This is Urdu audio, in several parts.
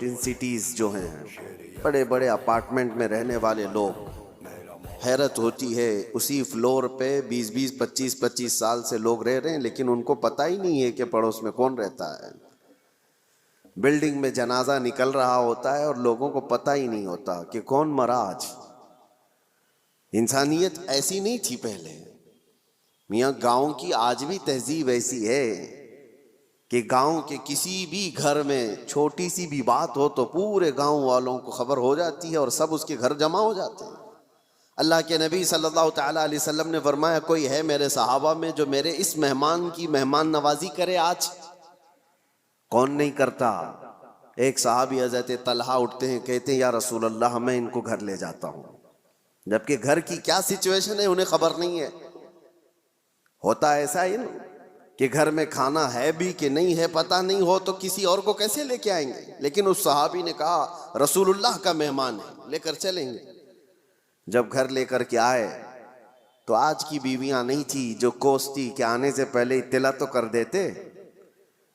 میٹروپولیٹن سٹیز جو ہیں، بڑے بڑے اپارٹمنٹ میں رہنے والے لوگ، حیرت ہوتی ہے اسی فلور پہ 25 سال سے لوگ رہ رہے ہیں، لیکن ان کو پتہ ہی نہیں ہے کہ پڑوس میں کون رہتا ہے۔ بلڈنگ میں جنازہ نکل رہا ہوتا ہے اور لوگوں کو پتہ ہی نہیں ہوتا کہ کون مرا آج۔ انسانیت ایسی نہیں تھی پہلے میاں۔ گاؤں کی آج بھی تہذیب ایسی ہے کہ گاؤں کے کسی بھی گھر میں چھوٹی سی بھی بات ہو تو پورے گاؤں والوں کو خبر ہو جاتی ہے اور سب اس کے گھر جمع ہو جاتے ہیں۔ اللہ کے نبی صلی اللہ تعالیٰ علیہ وسلم نے فرمایا، کوئی ہے میرے صحابہ میں جو میرے اس مہمان کی مہمان نوازی کرے آج؟ کون نہیں کرتا؟ ایک صحابی حضرت طلحہ اٹھتے ہیں، کہتے ہیں یا رسول اللہ میں ان کو گھر لے جاتا ہوں، جبکہ گھر کی کیا سچویشن ہے انہیں خبر نہیں ہے۔ ہوتا ایسا ہی نا کہ گھر میں کھانا ہے بھی کہ نہیں ہے پتہ نہیں ہو تو کسی اور کو کیسے لے کے آئیں گے، لیکن اس صحابی نے کہا رسول اللہ کا مہمان ہے، لے کر چلیں گے۔ جب گھر لے کر کے آئے تو آج کی بیویاں نہیں تھی جو کوستی کہ آنے سے پہلے اطلاع تو کر دیتے،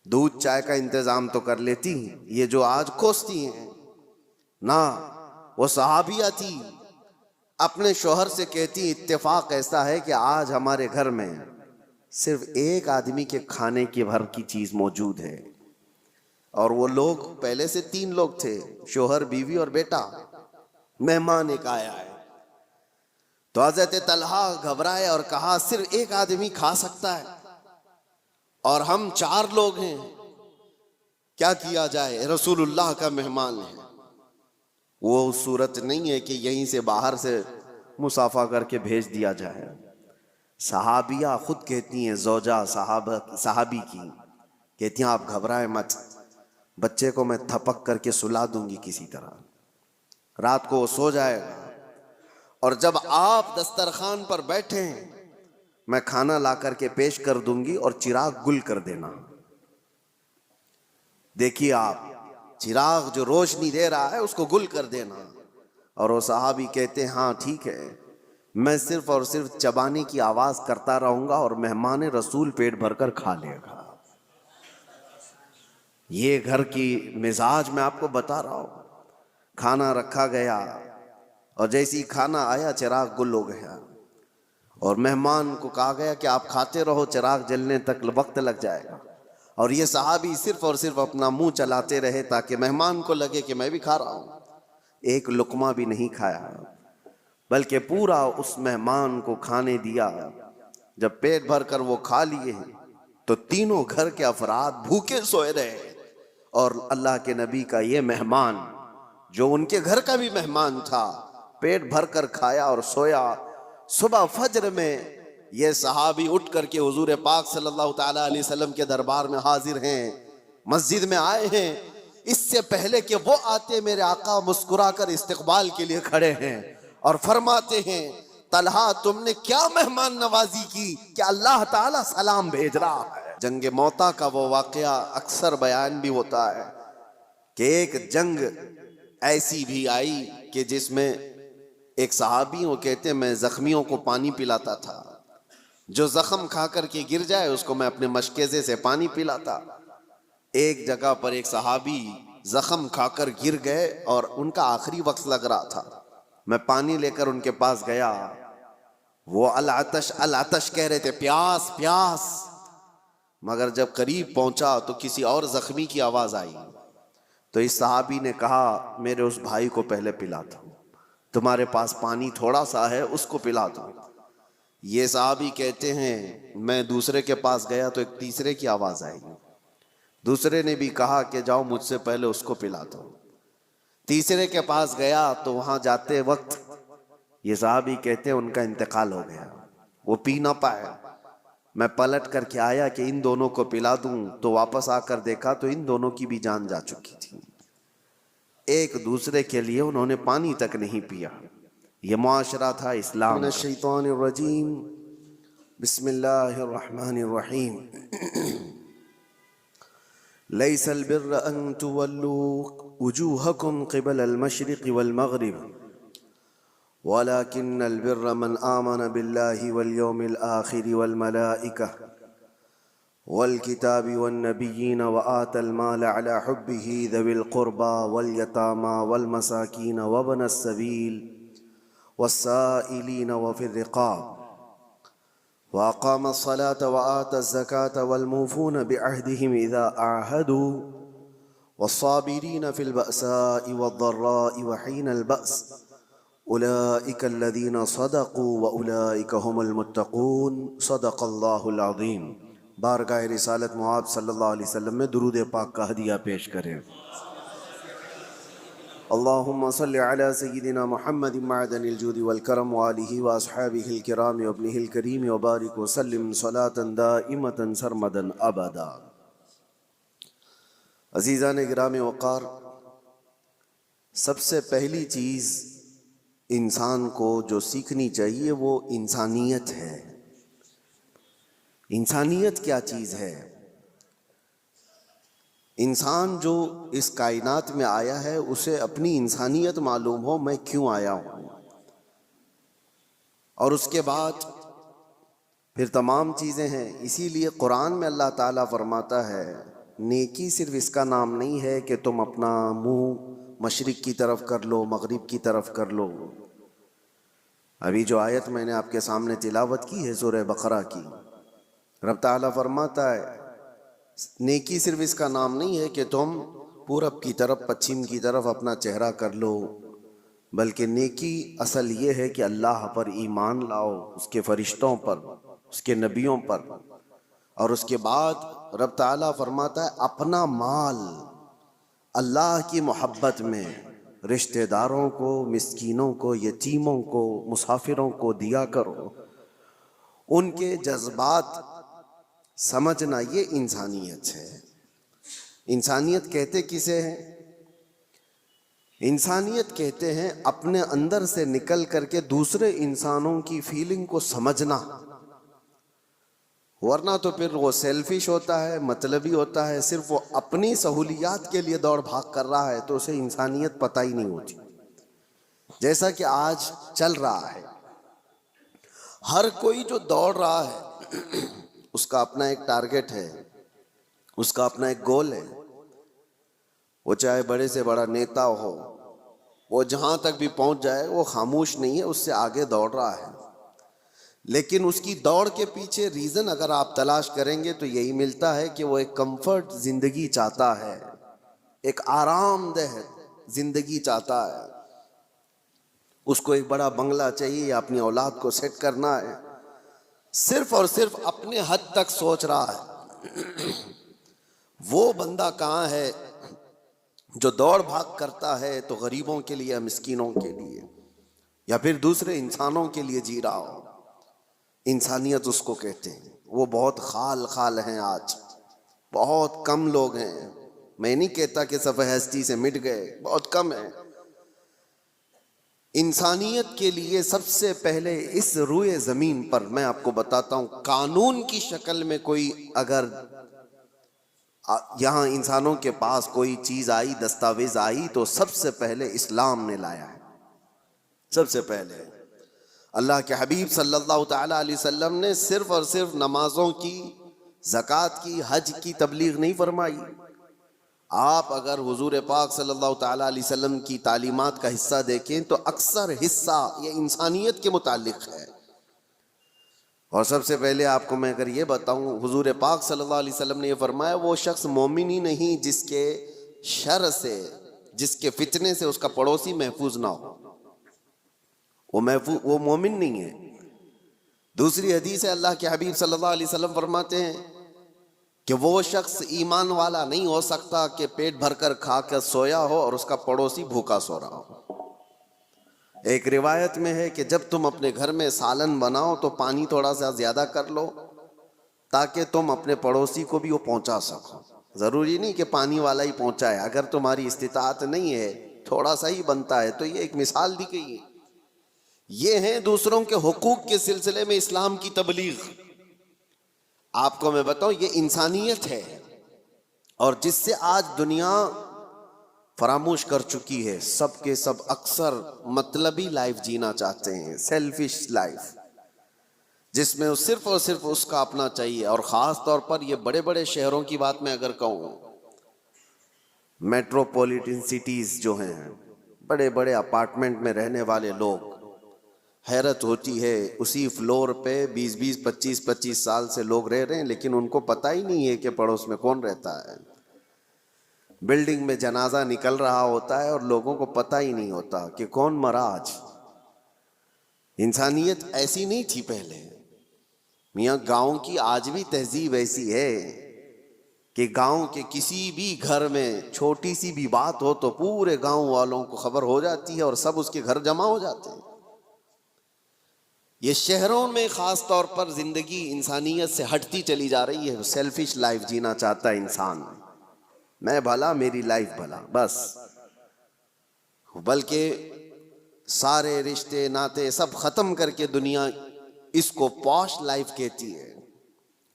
دودھ چائے کا انتظام تو کر لیتی۔ یہ جو آج کوستی ہیں نا، وہ صحابیہ تھی، اپنے شوہر سے کہتی اتفاق ایسا ہے کہ آج ہمارے گھر میں صرف ایک آدمی کے کھانے کی بھر کی چیز موجود ہے، اور وہ لوگ پہلے سے 3 لوگ تھے، شوہر بیوی اور بیٹا، مہمان ایک آیا ہے۔ تو حضرت طلحہ گھبرائے اور کہا صرف ایک آدمی کھا سکتا ہے اور ہم 4 لوگ ہیں، کیا کیا جائے؟ رسول اللہ کا مہمان ہے۔ وہ صورت نہیں ہے کہ یہیں سے باہر سے مصافحہ کر کے بھیج دیا جائے۔ صحابیہ خود کہتی ہیں، زوجہ صحابی کی کہتی ہیں آپ گھبرائیں مت، بچے کو میں تھپک کر کے سلا دوں گی کسی طرح، رات کو وہ سو جائے گا، اور جب آپ دسترخوان پر بیٹھیں میں کھانا لا کر کے پیش کر دوں گی اور چراغ گل کر دینا۔ دیکھیے آپ، چراغ جو روشنی دے رہا ہے اس کو گل کر دینا۔ اور وہ صحابی کہتے ہیں ہاں ٹھیک ہے، میں صرف اور صرف چبانے کی آواز کرتا رہوں گا اور مہمان رسول پیٹ بھر کر کھا لے گا۔ یہ گھر کی مزاج میں آپ کو بتا رہا ہوں۔ کھانا رکھا گیا اور جیسی کھانا آیا چراغ گل ہو گیا، اور مہمان کو کہا گیا کہ آپ کھاتے رہو، چراغ جلنے تک وقت لگ جائے گا، اور یہ صحابی صرف اور صرف اپنا منہ چلاتے رہے تاکہ مہمان کو لگے کہ میں بھی کھا رہا ہوں۔ ایک لقمہ بھی نہیں کھایا، بلکہ پورا اس مہمان کو کھانے دیا۔ جب پیٹ بھر کر وہ کھا لیے تو تینوں گھر کے افراد بھوکے سوئے رہے، اور اللہ کے نبی کا یہ مہمان جو ان کے گھر کا بھی مہمان تھا پیٹ بھر کر کھایا اور سویا۔ صبح فجر میں یہ صحابی اٹھ کر کے حضور پاک صلی اللہ تعالیٰ علیہ وسلم کے دربار میں حاضر ہیں، مسجد میں آئے ہیں۔ اس سے پہلے کہ وہ آتے میرے آقا مسکرا کر استقبال کے لیے کھڑے ہیں اور فرماتے ہیں طلحہ تم نے کیا مہمان نوازی کی کہ اللہ تعالیٰ سلام بھیج رہا ہے۔ جنگ موتا کا وہ واقعہ اکثر بیان بھی ہوتا ہے کہ ایک جنگ ایسی بھی آئی کہ جس میں ایک صحابی وہ کہتے ہیں میں زخمیوں کو پانی پلاتا تھا، جو زخم کھا کر کے گر جائے اس کو میں اپنے مشکیزے سے پانی پلاتا۔ ایک جگہ پر ایک صحابی زخم کھا کر گر گئے اور ان کا آخری وقت لگ رہا تھا، میں پانی لے کر ان کے پاس گیا، وہ العطش العطش کہہ رہے تھے، پیاس پیاس، مگر جب قریب پہنچا تو کسی اور زخمی کی آواز آئی، تو اس صحابی نے کہا میرے اس بھائی کو پہلے پلا دو، تمہارے پاس پانی تھوڑا سا ہے اس کو پلا دو۔ یہ صحابی کہتے ہیں میں دوسرے کے پاس گیا تو ایک تیسرے کی آواز آئی، دوسرے نے بھی کہا کہ جاؤ مجھ سے پہلے اس کو پلا دو۔ تیسرے کے پاس گیا تو وہاں جاتے وقت یہ صحابی کہتے ہیں ان کا انتقال ہو گیا، وہ پی نہ پائے۔ میں پلٹ کر کے آیا کہ ان دونوں کو پلا دوں تو واپس آ کر دیکھا تو ان دونوں کی بھی جان جا چکی تھی، ایک دوسرے کے لیے انہوں نے پانی تک نہیں پیا۔ یہ معاشرہ تھا اسلام۔ من الشیطان الرجیم، بسم اللہ الرحمن الرحیم۔ لیس البر ان تولوا وجوہکم قبل المشرق والمغرب ولكن البر من آمن بالله واليوم الآخر والملائكة والكتاب والنبيين وآتى المال على حبه ذوي القربى واليتامى والمساكين وابن السبيل والسائلين وفي الرقاب وأقام الصلاة وآتى الزكاة والموفون بعهدهم إذا عاهدوا والصابرين في البأساء والضراء وحين البأس أولئك الذين صدقوا وأولئك هم المتقون صدق اللہ العظیم۔ بارگاہ رسالت معاب صلی اللہ علیہ وسلم میں درود پاک کا ہدیہ پیش کریں۔ اللہم صلی علی سیدنا محمد معدن الجود والکرم وآلہ واصحابہ الکرام وابنہ الکریم وبارک وسلم صلاة دائمة سرمدا ابدا۔ عزیزان گرامی وقار، سب سے پہلی چیز انسان کو جو سیکھنی چاہیے وہ انسانیت ہے۔ انسانیت کیا چیز ہے؟ انسان جو اس کائنات میں آیا ہے اسے اپنی انسانیت معلوم ہو، میں کیوں آیا ہوں، اور اس کے بعد پھر تمام چیزیں ہیں۔ اسی لیے قرآن میں اللہ تعالیٰ فرماتا ہے نیکی صرف اس کا نام نہیں ہے کہ تم اپنا منہ مشرق کی طرف کر لو، مغرب کی طرف کر لو۔ ابھی جو آیت میں نے آپ کے سامنے تلاوت کی ہے سورہ بقرہ کی، رب تعالیٰ فرماتا ہے نیکی صرف اس کا نام نہیں ہے کہ تم پورب کی طرف پچھم کی طرف اپنا چہرہ کر لو، بلکہ نیکی اصل یہ ہے کہ اللہ پر ایمان لاؤ، اس کے فرشتوں پر، اس کے نبیوں پر، اور اس کے بعد رب تعالیٰ فرماتا ہے اپنا مال اللہ کی محبت میں رشتہ داروں کو، مسکینوں کو، یتیموں کو، مسافروں کو دیا کرو۔ ان کے جذبات سمجھنا یہ انسانیت ہے۔ انسانیت کہتے کسے ہیں؟ انسانیت کہتے ہیں اپنے اندر سے نکل کر کے دوسرے انسانوں کی فیلنگ کو سمجھنا، ورنہ تو پھر وہ سیلفش ہوتا ہے، مطلبی ہوتا ہے، صرف وہ اپنی سہولیات کے لیے دوڑ بھاگ کر رہا ہے تو اسے انسانیت پتہ ہی نہیں ہوتی۔ جیسا کہ آج چل رہا ہے، ہر کوئی جو دوڑ رہا ہے اس کا اپنا ایک ٹارگٹ ہے، اس کا اپنا ایک گول ہے۔ وہ چاہے بڑے سے بڑا نیتا ہو، وہ جہاں تک بھی پہنچ جائے وہ خاموش نہیں ہے، اس سے آگے دوڑ رہا ہے۔ لیکن اس کی دوڑ کے پیچھے ریزن اگر آپ تلاش کریں گے تو یہی ملتا ہے کہ وہ ایک کمفرٹ زندگی چاہتا ہے، ایک آرام دہ زندگی چاہتا ہے۔ اس کو ایک بڑا بنگلہ چاہیے یا اپنی اولاد کو سیٹ کرنا ہے، صرف اور صرف اپنے حد تک سوچ رہا ہے۔ وہ بندہ کہاں ہے جو دوڑ بھاگ کرتا ہے تو غریبوں کے لیے، مسکینوں کے لیے، یا پھر دوسرے انسانوں کے لیے جی رہا ہو؟ انسانیت اس کو کہتے ہیں۔ وہ بہت خال ہیں، آج بہت کم لوگ ہیں۔ میں نہیں کہتا کہ صفحہ ہستی سے مٹ گئے، بہت کم ہیں۔ انسانیت کے لیے سب سے پہلے اس روئے زمین پر میں آپ کو بتاتا ہوں، قانون کی شکل میں کوئی اگر یہاں انسانوں کے پاس کوئی چیز آئی، دستاویز آئی، تو سب سے پہلے اسلام نے لایا ہے۔ سب سے پہلے اللہ کے حبیب صلی اللہ تعالیٰ علیہ وسلم نے صرف اور صرف نمازوں کی، زکوٰۃ کی، حج کی تبلیغ نہیں فرمائی۔ آپ اگر حضور پاک صلی اللہ تعالیٰ علیہ وسلم کی تعلیمات کا حصہ دیکھیں تو اکثر حصہ یہ انسانیت کے متعلق ہے۔ اور سب سے پہلے آپ کو میں اگر یہ بتاؤں، حضور پاک صلی اللہ علیہ وسلم نے یہ فرمایا وہ شخص مومن ہی نہیں جس کے شر سے، جس کے فتنے سے اس کا پڑوسی محفوظ نہ ہو، وہ مومن نہیں ہے۔ دوسری حدیث ہے، اللہ کے حبیب صلی اللہ علیہ وسلم فرماتے ہیں کہ وہ شخص ایمان والا نہیں ہو سکتا کہ پیٹ بھر کر کھا کر سویا ہو اور اس کا پڑوسی بھوکا سو رہا ہو۔ ایک روایت میں ہے کہ جب تم اپنے گھر میں سالن بناؤ تو پانی تھوڑا سا زیادہ کر لو تاکہ تم اپنے پڑوسی کو بھی وہ پہنچا سکو۔ ضروری نہیں کہ پانی والا ہی پہنچائے، اگر تمہاری استطاعت نہیں ہے، تھوڑا سا ہی بنتا ہے، تو یہ ایک مثال دی گئی ہے۔ یہ ہیں دوسروں کے حقوق کے سلسلے میں اسلام کی تبلیغ۔ آپ کو میں بتاؤں یہ انسانیت ہے، اور جس سے آج دنیا فراموش کر چکی ہے۔ سب کے سب اکثر مطلبی لائف جینا چاہتے ہیں، سیلفش لائف۔ جس میں صرف اور صرف اس کا اپنا چاہیے. اور خاص طور پر یہ بڑے بڑے شہروں کی بات میں اگر کہوں، میٹروپولیٹن سٹیز جو ہیں، بڑے بڑے اپارٹمنٹ میں رہنے والے لوگ، حیرت ہوتی ہے اسی فلور پہ 25 سال سے لوگ رہ رہے ہیں، لیکن ان کو پتہ ہی نہیں ہے کہ پڑوس میں کون رہتا ہے. بلڈنگ میں جنازہ نکل رہا ہوتا ہے اور لوگوں کو پتہ ہی نہیں ہوتا کہ کون مرا آج. انسانیت ایسی نہیں تھی پہلے. میاں گاؤں کی آج بھی تہذیب ایسی ہے کہ گاؤں کے کسی بھی گھر میں چھوٹی سی بھی بات ہو تو پورے گاؤں والوں کو خبر ہو جاتی ہے اور سب اس کے گھر جمع ہو جاتے ہیں. یہ شہروں میں خاص طور پر زندگی انسانیت سے ہٹتی چلی جا رہی ہے. سیلفش لائف جینا چاہتا ہے انسان، میں بھلا میری لائف بھلا بس. بلکہ سارے رشتے ناتے سب ختم کر کے دنیا اس کو پوش لائف کہتی ہے.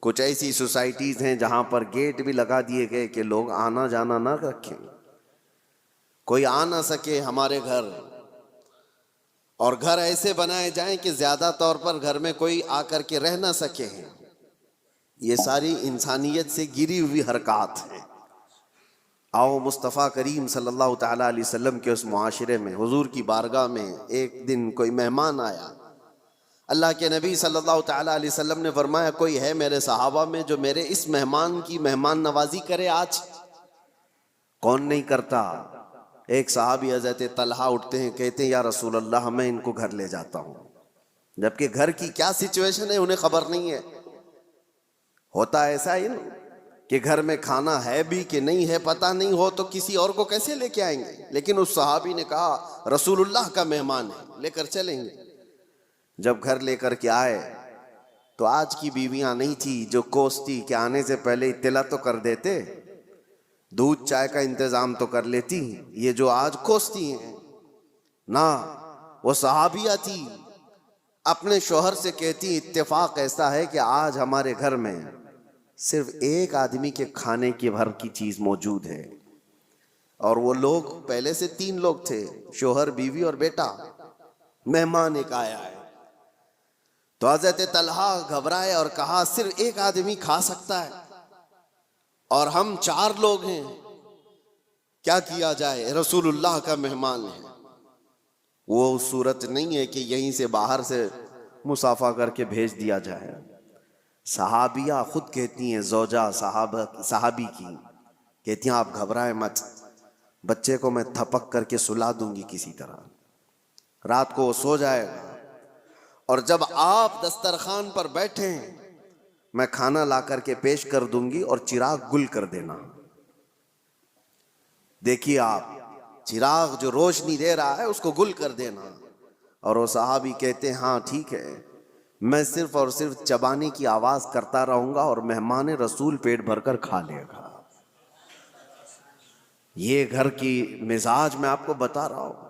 کچھ ایسی سوسائٹیز ہیں جہاں پر گیٹ بھی لگا دیے گئے کہ لوگ آنا جانا نہ رکھیں، کوئی آ نہ سکے ہمارے گھر. اور گھر ایسے بنائے جائیں کہ زیادہ طور پر گھر میں کوئی آ کر کے رہ نہ سکے. یہ ساری انسانیت سے گری ہوئی حرکات ہیں. آؤ مصطفیٰ کریم صلی اللہ تعالیٰ علیہ وسلم کے اس معاشرے میں، حضور کی بارگاہ میں ایک دن کوئی مہمان آیا. اللہ کے نبی صلی اللہ تعالیٰ علیہ وسلم نے فرمایا، کوئی ہے میرے صحابہ میں جو میرے اس مہمان کی مہمان نوازی کرے آج؟ کون نہیں کرتا؟ ایک صحابی حضرت طلحہ اٹھتے ہیں، کہتے ہیں یا رسول اللہ میں ان کو گھر لے جاتا ہوں. جبکہ گھر کی کیا سچویشن ہے انہیں خبر نہیں ہے. ہوتا ایسا ہی نا کہ گھر میں کھانا ہے بھی کہ نہیں ہے پتہ نہیں ہو تو کسی اور کو کیسے لے کے آئیں گے. لیکن اس صحابی نے کہا رسول اللہ کا مہمان ہے، لے کر چلیں گے. جب گھر لے کر کے آئے تو آج کی بیویاں نہیں تھی جو کوستی کہ آنے سے پہلے اطلاع تو کر دیتے، دودھ چائے کا انتظام تو کر لیتی. یہ جو آج کوستی ہیں نہ، وہ صحابیہ تھی، اپنے شوہر سے کہتی اتفاق ایسا ہے کہ آج ہمارے گھر میں صرف ایک آدمی کے کھانے کی بھر کی چیز موجود ہے. اور وہ لوگ پہلے سے 3 لوگ تھے، شوہر بیوی اور بیٹا. مہمان ایک آیا ہے تو حضرت طلحہ گھبرائے اور کہا صرف ایک آدمی کھا سکتا ہے اور ہم 4 لوگ ہیں، کیا کیا جائے؟ رسول اللہ کا مہمان ہے. وہ صورت نہیں ہے کہ یہیں سے باہر سے مصافحہ کر کے بھیج دیا جائے. صحابیہ خود کہتی ہیں، زوجہ صحابی کی کہتی ہیں آپ گھبرائیں مت، بچے کو میں تھپک کر کے سلا دوں گی کسی طرح، رات کو وہ سو جائے گا، اور جب آپ دسترخوان پر بیٹھیں میں کھانا لا کر کے پیش کر دوں گی اور چراغ گل کر دینا. دیکھیے آپ، چراغ جو روشنی دے رہا ہے اس کو گل کر دینا. اور وہ صحابی کہتے ہیں ہاں ٹھیک ہے، میں صرف اور صرف چبانے کی آواز کرتا رہوں گا اور مہمان رسول پیٹ بھر کر کھا لے گا. یہ گھر کی مزاج میں آپ کو بتا رہا ہوں.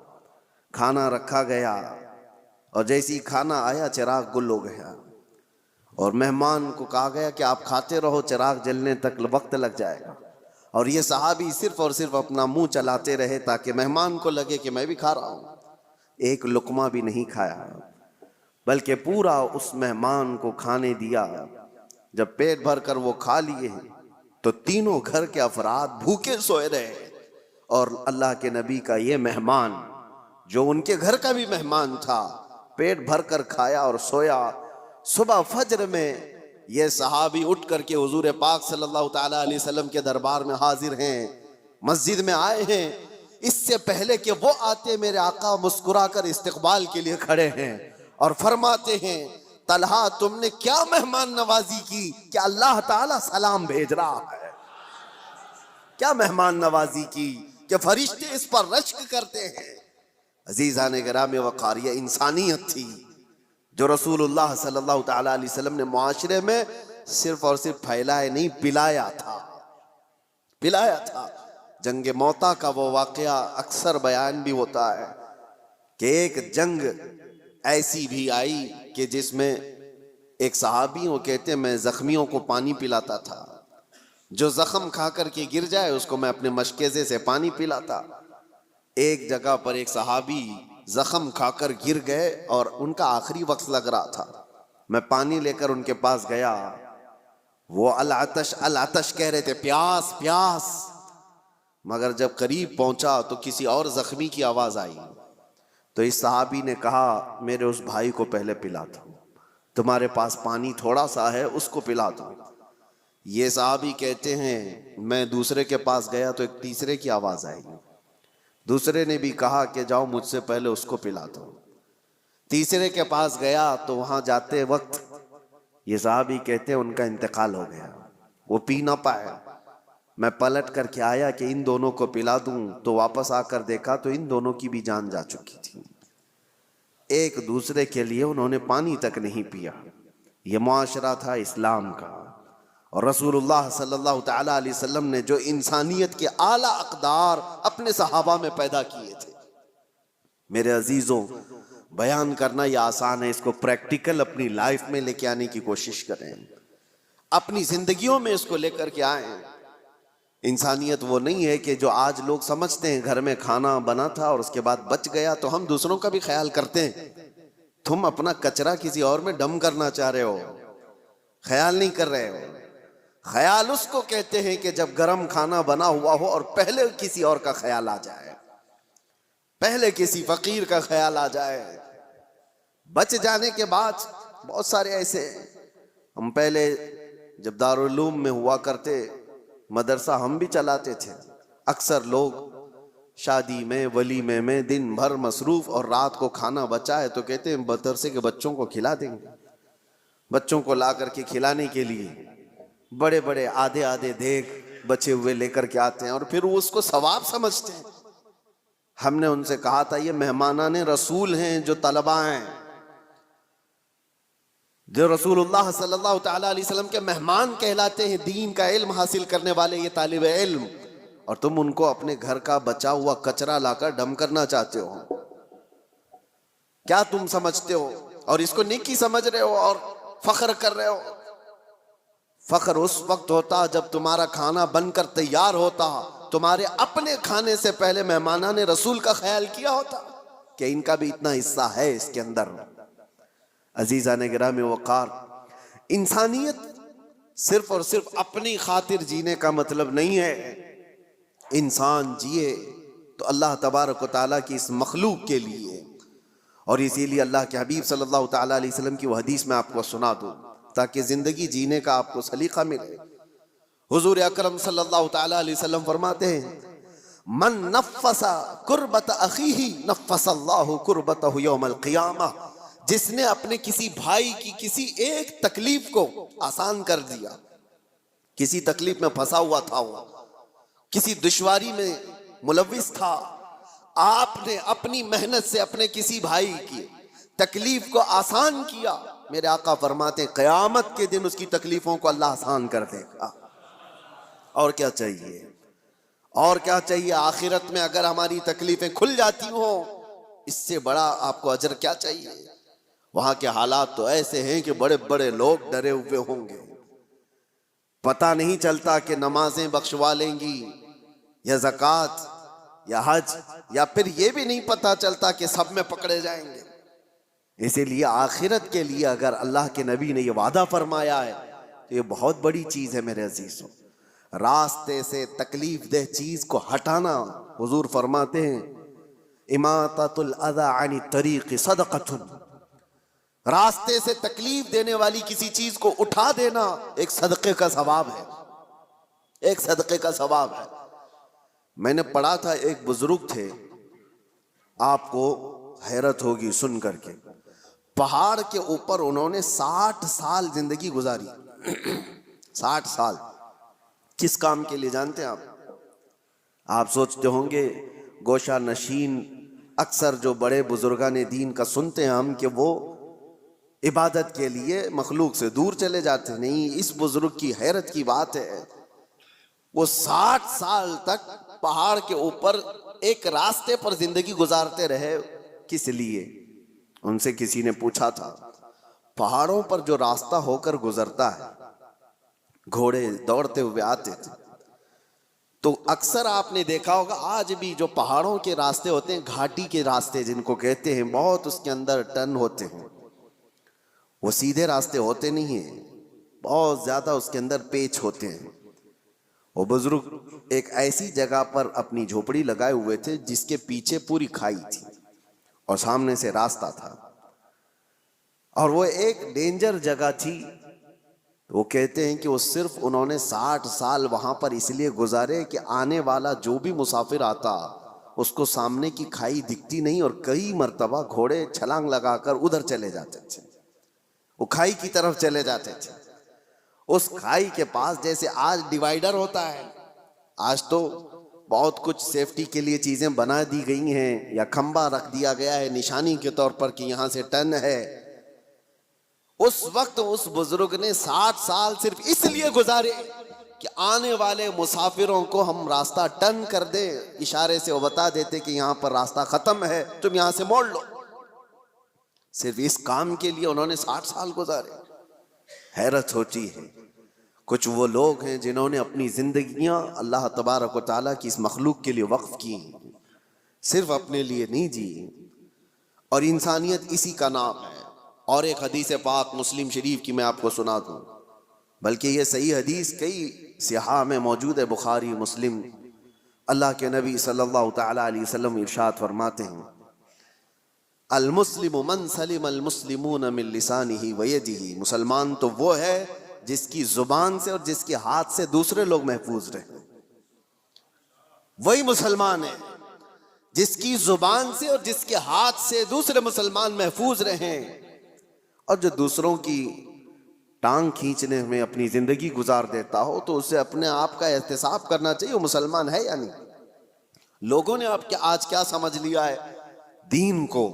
کھانا رکھا گیا اور جیسے ہی کھانا آیا چراغ گل ہو گیا اور مہمان کو کہا گیا کہ آپ کھاتے رہو، چراغ جلنے تک وقت لگ جائے گا. اور یہ صحابی صرف اور صرف اپنا منہ چلاتے رہے تاکہ مہمان کو لگے کہ میں بھی کھا رہا ہوں. ایک لقمہ بھی نہیں کھایا بلکہ پورا اس مہمان کو کھانے دیا. جب پیٹ بھر کر وہ کھا لیے تو تینوں گھر کے افراد بھوکے سوئے رہے. اور اللہ کے نبی کا یہ مہمان جو ان کے گھر کا بھی مہمان تھا پیٹ بھر کر کھایا اور سویا. صبح فجر میں یہ صحابی اٹھ کر کے حضور پاک صلی اللہ تعالیٰ علیہ وسلم کے دربار میں حاضر ہیں، مسجد میں آئے ہیں. اس سے پہلے کہ وہ آتے میرے آقا مسکرا کر استقبال کے لیے کھڑے ہیں اور فرماتے ہیں طلحہ تم نے کیا مہمان نوازی کی کہ اللہ تعالیٰ سلام بھیج رہا ہے. کیا مہمان نوازی کی کہ فرشتے اس پر رشک کرتے ہیں. عزیزان گرامی وقار، یہ انسانیت تھی جو رسول اللہ صلی اللہ تعالیٰ علیہ وسلم نے معاشرے میں صرف اور صرف پھیلائے نہیں، پلایا تھا. جنگ موتا کا وہ واقعہ اکثر بیان بھی ہوتا ہے کہ ایک جنگ ایسی بھی آئی کہ جس میں ایک صحابی وہ کہتے ہیں میں زخمیوں کو پانی پلاتا تھا، جو زخم کھا کر کے گر جائے اس کو میں اپنے مشکیزے سے پانی پلاتا. ایک جگہ پر ایک صحابی زخم کھا کر گر گئے اور ان کا آخری وقت لگ رہا تھا. میں پانی لے کر ان کے پاس گیا، وہ العطش العطش کہہ رہے تھے، پیاس پیاس، مگر جب قریب پہنچا تو کسی اور زخمی کی آواز آئی، تو اس صحابی نے کہا میرے اس بھائی کو پہلے پلا دو، تمہارے پاس پانی تھوڑا سا ہے اس کو پلا دو۔ یہ صحابی کہتے ہیں میں دوسرے کے پاس گیا تو ایک تیسرے کی آواز آئی، دوسرے نے بھی کہا کہ جاؤ مجھ سے پہلے اس کو پلا دو۔ تیسرے کے پاس گیا تو وہاں جاتے وقت یہ صحابی کہتے ہیں ان کا انتقال ہو گیا، وہ پی نہ پائے۔ میں پلٹ کر کے آیا کہ ان دونوں کو پلا دوں، تو واپس آ کر دیکھا تو ان دونوں کی بھی جان جا چکی تھی، ایک دوسرے کے لیے انہوں نے پانی تک نہیں پیا۔ یہ معاشرہ تھا اسلام کا، اور رسول اللہ صلی اللہ تعالی علیہ وسلم نے جو انسانیت کے اعلیٰ اقدار اپنے صحابہ میں پیدا کیے تھے۔ میرے عزیزوں، بیان کرنا یہ آسان ہے، اس کو پریکٹیکل اپنی لائف میں لے کے آنے کی کوشش کریں، اپنی زندگیوں میں اس کو لے کر کے آئیں۔ انسانیت وہ نہیں ہے کہ جو آج لوگ سمجھتے ہیں گھر میں کھانا بنا تھا اور اس کے بعد بچ گیا تو ہم دوسروں کا بھی خیال کرتے ہیں۔ تم اپنا کچرا کسی اور میں ڈم کرنا چاہ رہے ہو، خیال نہیں کر رہے ہو۔ خیال اس کو کہتے ہیں کہ جب گرم کھانا بنا ہوا ہو اور پہلے کسی اور کا خیال آ جائے، پہلے کسی فقیر کا خیال آ جائے۔ بچ جانے کے بعد بہت سارے ایسے ہیں۔ ہم پہلے جب دارالعلوم میں ہوا کرتے، مدرسہ ہم بھی چلاتے تھے، اکثر لوگ شادی میں ولیمے میں دن بھر مصروف اور رات کو کھانا بچا ہے تو کہتے ہیں مدرسے کے بچوں کو کھلا دیں گے۔ بچوں کو لا کر کے کھلانے کے لیے بڑے بڑے آدھے آدھے دیگ بچے ہوئے لے کر کے آتے ہیں اور پھر وہ اس کو ثواب سمجھتے ہیں۔ ہم نے ان سے کہا تھا یہ مہمانان رسول ہیں جو طلباء ہیں، جو رسول اللہ صلی اللہ تعالی علیہ وسلم کے مہمان کہلاتے ہیں، دین کا علم حاصل کرنے والے یہ طالب علم، اور تم ان کو اپنے گھر کا بچا ہوا کچرا لا کر ڈم کرنا چاہتے ہو۔ کیا تم سمجھتے ہو؟ اور اس کو نیکی سمجھ رہے ہو اور فخر کر رہے ہو۔ فخر اس وقت ہوتا جب تمہارا کھانا بن کر تیار ہوتا، تمہارے اپنے کھانے سے پہلے مہمانان رسول کا خیال کیا ہوتا کہ ان کا بھی اتنا حصہ ہے اس کے اندر۔ عزیزان گرامی وقار، انسانیت صرف اور صرف اپنی خاطر جینے کا مطلب نہیں ہے۔ انسان جیے تو اللہ تبارک و تعالیٰ کی اس مخلوق کے لیے، اور اسی لیے اللہ کے حبیب صلی اللہ تعالیٰ علیہ وسلم کی وہ حدیث میں آپ کو سنا دوں تاکہ زندگی جینے کا آپ کو سلیقہ ملے۔ حضور اکرم صلی اللہ تعالیٰ علیہ وسلم فرماتے ہیں من نفس کربت اخیہ نفس اللہ کربتہ یوم القیامہ، جس نے اپنے کسی بھائی کی کسی ایک تکلیف کو آسان کر دیا، کسی تکلیف میں پھنسا ہوا تھا، وہ کسی دشواری میں ملوث تھا، آپ نے اپنی محنت سے اپنے کسی بھائی کی تکلیف کو آسان کیا، میرے آقا فرماتے ہیں قیامت کے دن اس کی تکلیفوں کو اللہ آسان کر دے گا۔ اور کیا چاہیے؟ اور کیا چاہیے؟ آخرت میں اگر ہماری تکلیفیں کھل جاتی ہوں، اس سے بڑا آپ کو اجر کیا چاہیے؟ وہاں کے حالات تو ایسے ہیں کہ بڑے بڑے لوگ ڈرے ہوئے ہوں گے، پتہ نہیں چلتا کہ نمازیں بخشوا لیں گی یا زکوٰۃ یا حج، یا پھر یہ بھی نہیں پتہ چلتا کہ سب میں پکڑے جائیں گے۔ اسی لیے آخرت کے لیے اگر اللہ کے نبی نے یہ وعدہ فرمایا ہے تو یہ بہت بڑی چیز ہے میرے عزیزوں۔ راستے سے تکلیف دہ چیز کو ہٹانا، حضور فرماتے ہیں اماطۃ الاذی عن الطریق صدقۃ، راستے سے تکلیف دینے والی کسی چیز کو اٹھا دینا ایک صدقے کا ثواب ہے، ایک صدقے کا ثواب ہے۔ میں نے پڑھا تھا ایک بزرگ تھے، آپ کو حیرت ہوگی سن کر کے، پہاڑ کے اوپر انہوں نے 60 سال زندگی گزاری۔ 60 سال کس کام کے لیے جانتے ہیں آپ سوچتے ہوں گے گوشہ نشین اکثر جو بڑے بزرگان دین کا سنتے ہیں ہم کہ وہ عبادت کے لیے مخلوق سے دور چلے جاتے ہیں، نہیں، اس بزرگ کی حیرت کی بات ہے، وہ 60 سال تک پہاڑ کے اوپر ایک راستے پر زندگی گزارتے رہے۔ کس لیے؟ ان سے کسی نے پوچھا تھا پہاڑوں پر جو راستہ ہو کر گزرتا ہے، گھوڑے دوڑتے ہوئے آتے تھے، تو اکثر آپ نے دیکھا ہوگا آج بھی جو پہاڑوں کے راستے ہوتے ہیں، گھاٹی کے راستے جن کو کہتے ہیں، بہت اس کے اندر ٹرن ہوتے ہیں، وہ سیدھے راستے ہوتے نہیں ہیں، بہت زیادہ اس کے اندر پیچ ہوتے ہیں۔ وہ بزرگ ایک ایسی جگہ پر اپنی جھوپڑی لگائے ہوئے تھے جس کے پیچھے پوری کھائی تھی اور سامنے سے راستہ تھا، اور وہ ایک ڈینجر جگہ تھی۔ وہ کہتے ہیں کہ وہ صرف انہوں نے 60 سال وہاں پر اس لیے گزارے کہ آنے والا جو بھی مسافر آتا اس کو سامنے کی کھائی دکھتی نہیں، اور کئی مرتبہ گھوڑے چھلانگ لگا کر ادھر چلے جاتے تھے، وہ کھائی کی طرف چلے جاتے تھے۔ اس کھائی کے پاس جیسے آج ڈیوائیڈر ہوتا ہے، آج تو بہت کچھ سیفٹی کے لیے چیزیں بنا دی گئی ہیں، یا کھمبا رکھ دیا گیا ہے نشانی کے طور پر کہ یہاں سے ٹرن ہے۔ اس وقت اس بزرگ نے 60 سال صرف اس لیے گزارے کہ آنے والے مسافروں کو ہم راستہ ٹرن کر دیں، اشارے سے وہ بتا دیتے کہ یہاں پر راستہ ختم ہے، تم یہاں سے موڑ لو۔ صرف اس کام کے لیے انہوں نے 60 سال گزارے۔ حیرت ہوتی ہے، کچھ وہ لوگ ہیں جنہوں نے اپنی زندگیاں اللہ تبارک و تعالیٰ کی اس مخلوق کے لیے وقف کی، صرف اپنے لیے نہیں جی، اور انسانیت اسی کا نام ہے۔ اور ایک حدیث پاک مسلم شریف کی میں آپ کو سنا دوں، بلکہ یہ صحیح حدیث کئی صحاح میں موجود ہے، بخاری مسلم۔ اللہ کے نبی صلی اللہ تعالیٰ علیہ وسلم ارشاد فرماتے ہیں، المسلم من سلم المسلمون من لسانہ ویدہ، مسلمان تو وہ ہے جس کی زبان سے اور جس کے ہاتھ سے دوسرے لوگ محفوظ رہیں۔ وہی مسلمان ہے جس کی زبان سے اور جس کے ہاتھ سے دوسرے مسلمان محفوظ رہیں، اور جو دوسروں کی ٹانگ کھینچنے میں اپنی زندگی گزار دیتا ہو تو اسے اپنے آپ کا احتساب کرنا چاہیے، وہ مسلمان ہے یا نہیں۔ لوگوں نے آپ آج کیا سمجھ لیا ہے دین کو؟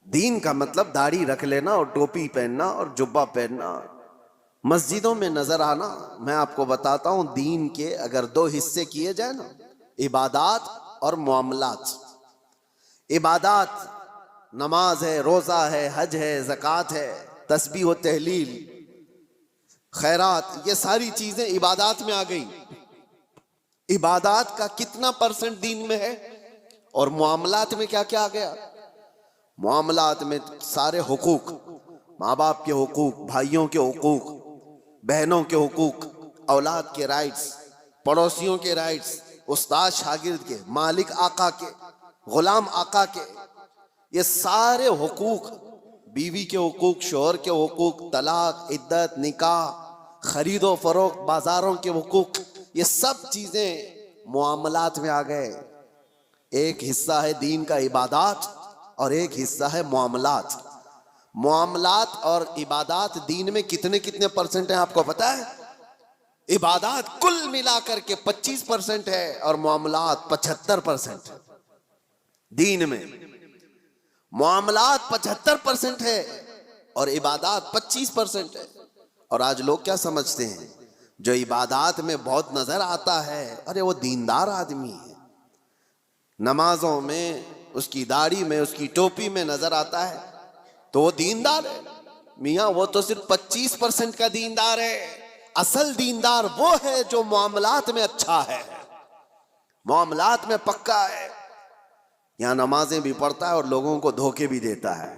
دین کا مطلب داڑھی رکھ لینا اور ٹوپی پہننا اور جبہ پہننا، مسجدوں میں نظر آنا۔ میں آپ کو بتاتا ہوں، دین کے اگر 2 حصے کیے جائیں نا، عبادات اور معاملات۔ عبادات نماز ہے، روزہ ہے، حج ہے، زکوٰۃ ہے، تسبیح و تہلیل، خیرات، یہ ساری چیزیں عبادات میں آ گئی۔ عبادات کا کتنا % دین میں ہے؟ اور معاملات میں کیا کیا آ گیا؟ معاملات میں سارے حقوق، ماں باپ کے حقوق، بھائیوں کے حقوق، بہنوں کے حقوق، اولاد کے رائٹس، پڑوسیوں کے رائٹس، استاد شاگرد کے، مالک آقا کے، غلام آقا کے، یہ سارے حقوق، بیوی کے حقوق، شوہر کے حقوق، طلاق، عدت، نکاح، خرید و فروخت، بازاروں کے حقوق، یہ سب چیزیں معاملات میں آ گئے۔ ایک حصہ ہے دین کا عبادات اور ایک حصہ ہے معاملات۔ معاملات اور عبادات دین میں کتنے % ہیں آپ کو پتا ہے؟ عبادات کل ملا کر کے 25% ہے اور معاملات 75% ہے۔ دین میں معاملات 75% ہے اور عبادات 25% ہے۔ اور آج لوگ کیا سمجھتے ہیں؟ جو عبادات میں بہت نظر آتا ہے، ارے وہ دیندار آدمی ہے، نمازوں میں، اس کی داڑھی میں، اس کی ٹوپی میں نظر آتا ہے تو وہ دیندار ہے۔ میاں وہ تو صرف 25% کا دیندار ہے۔ اصل دیندار وہ ہے جو معاملات میں اچھا ہے، معاملات میں پکا ہے۔ یہاں نمازیں بھی پڑھتا ہے اور لوگوں کو دھوکے بھی دیتا ہے۔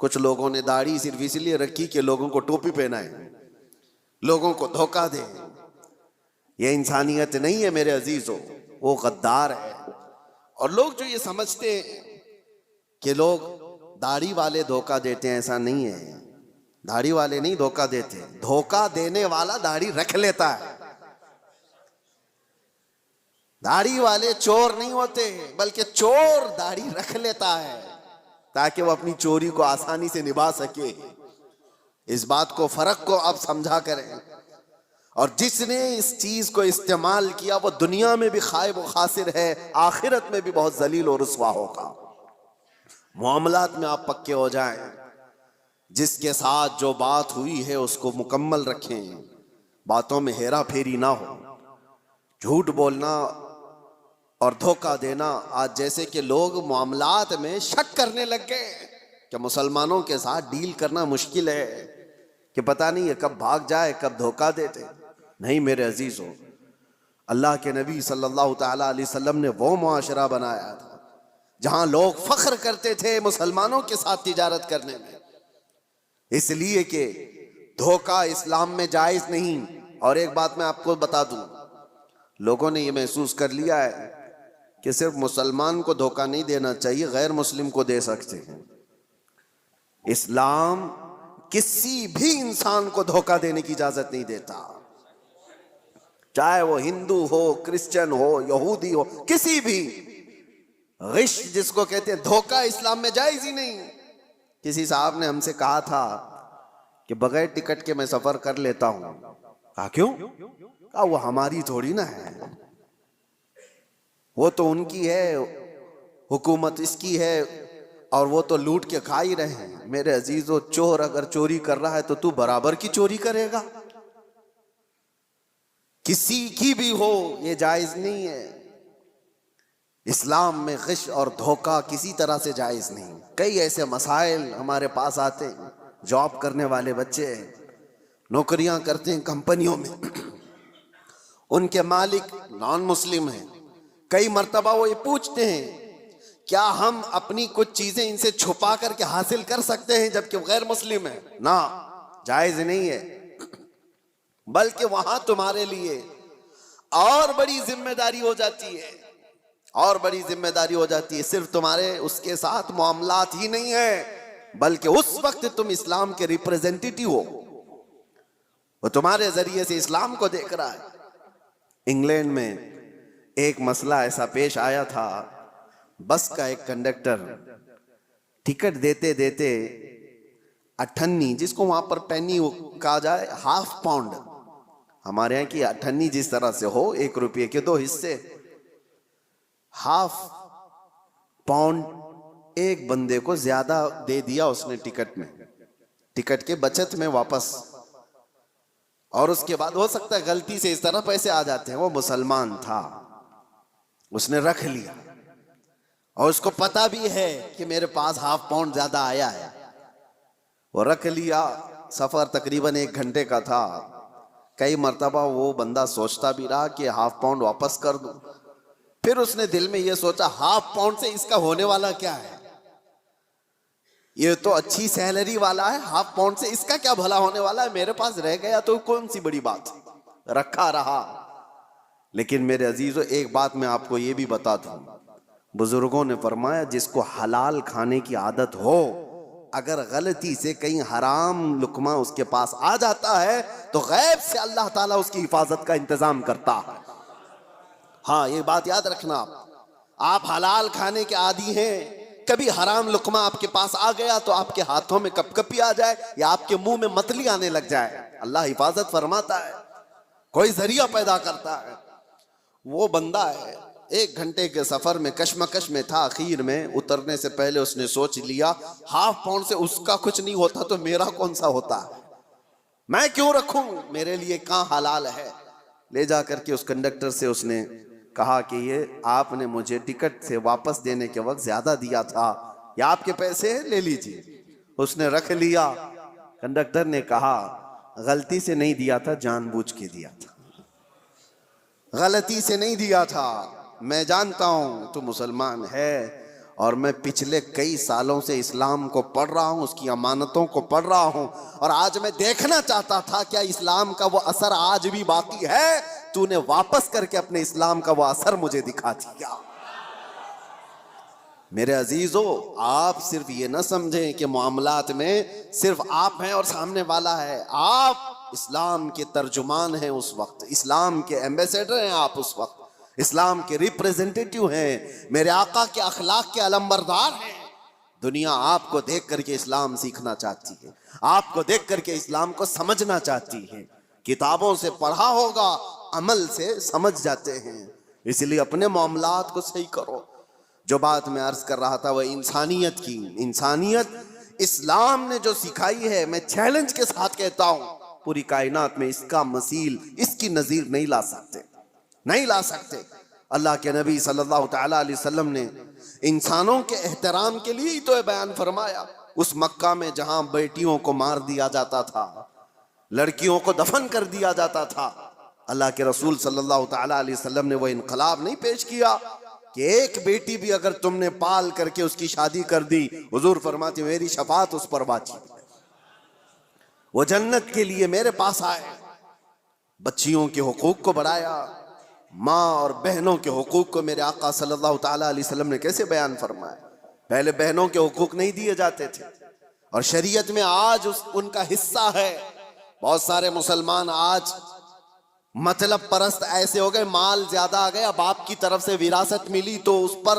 کچھ لوگوں نے داڑھی صرف اس لیے رکھی کہ لوگوں کو ٹوپی پہنائے، لوگوں کو دھوکہ دے۔ یہ انسانیت نہیں ہے میرے عزیزو، وہ غدار ہے۔ اور لوگ جو یہ سمجھتے ہیں کہ لوگ داڑھی والے دھوکہ دیتے ہیں، ایسا نہیں ہے۔ داڑھی والے نہیں دھوکہ دیتے، دھوکہ دینے والا داڑھی رکھ لیتا ہے۔ داڑھی والے چور نہیں ہوتے، بلکہ چور داڑھی رکھ لیتا ہے تاکہ وہ اپنی چوری کو آسانی سے نبھا سکے۔ اس بات کو، فرق کو آپ سمجھا کریں۔ اور جس نے اس چیز کو استعمال کیا وہ دنیا میں بھی خائب و خاسر ہے، آخرت میں بھی بہت ذلیل و رسوا ہوگا۔ معاملات میں آپ پکے ہو جائیں، جس کے ساتھ جو بات ہوئی ہے اس کو مکمل رکھیں، باتوں میں ہیرا پھیری نہ ہو۔ جھوٹ بولنا اور دھوکہ دینا، آج جیسے کہ لوگ معاملات میں شک کرنے لگ گئے کہ مسلمانوں کے ساتھ ڈیل کرنا مشکل ہے، کہ پتہ نہیں ہے کب بھاگ جائے، کب دھوکہ دیتے۔ نہیں میرے عزیزو، اللہ کے نبی صلی اللہ تعالیٰ علیہ وسلم نے وہ معاشرہ بنایا تھا جہاں لوگ فخر کرتے تھے مسلمانوں کے ساتھ تجارت کرنے میں۔ اس لیے کہ دھوکہ اسلام میں جائز نہیں۔ اور ایک بات میں آپ کو بتا دوں، لوگوں نے یہ محسوس کر لیا ہے کہ صرف مسلمان کو دھوکہ نہیں دینا چاہیے، غیر مسلم کو دے سکتے ہیں۔ اسلام کسی بھی انسان کو دھوکہ دینے کی اجازت نہیں دیتا، چاہے وہ ہندو ہو، کرسچن ہو، یہودی ہو، کسی بھی۔ غش جس کو کہتے ہیں، دھوکہ اسلام میں جائز ہی نہیں۔ کسی صاحب نے ہم سے کہا تھا کہ بغیر ٹکٹ کے میں سفر کر لیتا ہوں۔ کہا کیوں؟ کہا وہ ہماری تھوڑی نہ ہے، وہ تو ان کی ہے، حکومت اس کی ہے، اور وہ تو لوٹ کے کھا ہی رہے ہیں۔ میرے عزیزو، چور اگر چوری کر رہا ہے تو برابر کی چوری کرے گا، کسی کی بھی ہو، یہ جائز نہیں ہے۔ اسلام میں غش اور دھوکہ کسی طرح سے جائز نہیں۔ کئی ایسے مسائل ہمارے پاس آتے ہیں، جاب کرنے والے بچے نوکریاں کرتے ہیں کمپنیوں میں، ان کے مالک نان مسلم ہیں، کئی مرتبہ وہ یہ پوچھتے ہیں کیا ہم اپنی کچھ چیزیں ان سے چھپا کر کے حاصل کر سکتے ہیں جبکہ غیر مسلم ہیں؟ نہ، جائز نہیں ہے۔ بلکہ وہاں تمہارے لیے اور بڑی ذمہ داری ہو جاتی ہے، اور بڑی ذمہ داری ہو جاتی ہے۔ صرف تمہارے اس کے ساتھ معاملات ہی نہیں ہے، بلکہ اس وقت تم اسلام کے ریپریزنٹیٹیو ہو، وہ تمہارے ذریعے سے اسلام کو دیکھ رہا ہے۔ انگلینڈ میں ایک مسئلہ ایسا پیش آیا تھا، بس کا ایک کنڈکٹر ٹکٹ دیتے دیتے اٹھنی، جس کو وہاں پر پینی کہا جائے، ہاف پاؤنڈ، ہمارے یہاں کی اٹھنی جس طرح سے ہو، 1 روپے کے 2 حصے، ہاف پاؤنڈ ایک بندے کو زیادہ دے دیا اس نے ٹکٹ میں، ٹکٹ کے بچت میں واپس۔ اور اس کے بعد ہو سکتا ہے غلطی سے اس طرح پیسے آ جاتے ہیں، وہ مسلمان تھا، اس نے رکھ لیا، اور اس کو پتا بھی ہے کہ میرے پاس ہاف پاؤنڈ زیادہ آیا ہے، وہ رکھ لیا۔ سفر تقریباً 1 گھنٹے کا تھا، کئی مرتبہ وہ بندہ سوچتا بھی رہا کہ ہاف پاؤنڈ واپس کر دوں، پھر اس نے دل میں یہ سوچا ہاف پاؤنڈ سے اس کا ہونے والا کیا ہے، یہ تو اچھی سیلری والا ہے، ہاف پاؤنڈ سے اس کا کیا بھلا ہونے والا ہے، میرے پاس رہ گیا تو کون سی بڑی بات، رکھا رہا۔ لیکن میرے عزیزو، ایک بات میں آپ کو یہ بھی بتا دوں، بزرگوں نے فرمایا جس کو حلال کھانے کی عادت ہو، اگر غلطی سے کہیں حرام لقمہ اس کے پاس آ جاتا ہے تو غیب سے اللہ تعالیٰ اس کی حفاظت کا انتظام کرتا ہے۔ ہاں، یہ بات یاد رکھنا، آپ حلال کھانے کے عادی ہیں، کبھی حرام لقمہ آپ کے پاس آ گیا تو آپ کے ہاتھوں میں کپ کپی آ جائے یا آپ کے منہ میں متلی آنے لگ جائے، اللہ حفاظت فرماتا ہے، کوئی ذریعہ پیدا کرتا ہے۔ وہ بندہ ہے 1 گھنٹے کے سفر میں کشمکش میں تھا، اخیر میں اترنے سے پہلے اس نے سوچ لیا ہاف پاؤنڈ سے اس کا کچھ نہیں ہوتا تو میرا کون سا ہوتا ہے، میں کیوں رکھوں، میرے لیے کہاں حلال ہے۔ لے جا کر کے اس کنڈکٹر سے اس نے کہا کہ یہ آپ نے مجھے ٹکٹ سے واپس دینے کے وقت زیادہ دیا تھا، یہ آپ کے پیسے ہیں، لے لیجیے۔ اس نے رکھ لیا۔ کنڈکٹر نے کہا غلطی سے نہیں دیا تھا، جان بوجھ کے دیا تھا، غلطی سے نہیں دیا تھا، میں جانتا ہوں تو مسلمان ہے، اور میں پچھلے کئی سالوں سے اسلام کو پڑھ رہا ہوں، اس کی امانتوں کو پڑھ رہا ہوں، اور آج میں دیکھنا چاہتا تھا کیا اسلام کا وہ اثر آج بھی باقی ہے، تو نے واپس کر کے اپنے اسلام کا وہ اثر مجھے دکھا دیا۔ میرے عزیزو، آپ صرف یہ نہ سمجھیں کہ معاملات میں صرف آپ ہیں اور سامنے والا ہے، آپ اسلام کے ترجمان ہیں، اس وقت اسلام کے ایمبیسیڈر ہیں، آپ اس وقت اسلام کے ریپریزنٹیٹیو ہیں، میرے آقا کے اخلاق کے علمبردار ہیں۔ دنیا آپ کو دیکھ کر کے اسلام سیکھنا چاہتی ہے، آپ کو دیکھ کر کے اسلام کو سمجھنا چاہتی ہے۔ کتابوں سے پڑھا ہوگا، عمل سے سمجھ جاتے ہیں، اس لیے اپنے معاملات کو صحیح کرو۔ جو بات میں عرض کر رہا تھا وہ انسانیت کی، انسانیت اسلام نے جو سکھائی ہے، میں چیلنج کے ساتھ کہتا ہوں پوری کائنات میں اس کا مثیل، اس کی نظیر نہیں لا سکتے، نہیں لا سکتے۔ اللہ کے نبی صلی اللہ تعالیٰ علیہ وسلم نے انسانوں کے احترام کے لیے ہی تو یہ بیان فرمایا، اس مکہ میں جہاں بیٹیوں کو مار دیا جاتا تھا، لڑکیوں کو دفن کر دیا جاتا تھا، اللہ کے رسول صلی اللہ تعالیٰ علیہ وسلم نے وہ انقلاب نہیں پیش کیا کہ ایک بیٹی بھی اگر تم نے پال کر کے اس کی شادی کر دی، حضور فرماتے میری شفاعت اس پر واجب ہے۔ وہ جنت کے لیے میرے پاس آئے. بچیوں کے حقوق کو بڑھایا. ماں اور بہنوں کے حقوق کو میرے آقا صلی اللہ تعالیٰ علیہ وسلم نے کیسے بیان فرمایا. پہلے بہنوں کے حقوق نہیں دیے جاتے تھے اور شریعت میں آج ان کا حصہ ہے. بہت سارے مسلمان آج مطلب پرست ایسے ہو گئے، مال زیادہ آ گیا، باپ کی طرف سے وراثت ملی تو اس پر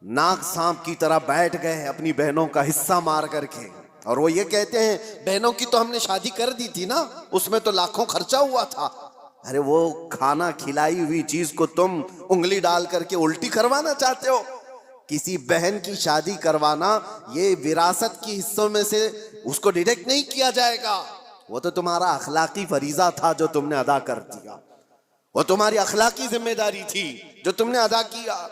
ناگ سانپ کی طرح بیٹھ گئے اپنی بہنوں کا حصہ مار کر کے. اور وہ یہ کہتے ہیں بہنوں کی تو ہم نے شادی کر دی تھی نا، اس میں تو لاکھوں خرچہ ہوا تھا. ارے وہ کھانا کھلائی ہوئی چیز کو تم انگلی ڈال کر کے الٹی کروانا چاہتے ہو؟ کسی بہن کی شادی کروانا یہ وراثت کی حصوں میں سے اس کو ڈیڈکٹ نہیں کیا جائے گا. وہ تو تمہارا اخلاقی فریضہ تھا جو تم نے ادا کر دیا، وہ تمہاری اخلاقی ذمہ داری تھی جو تم نے ادا کیا.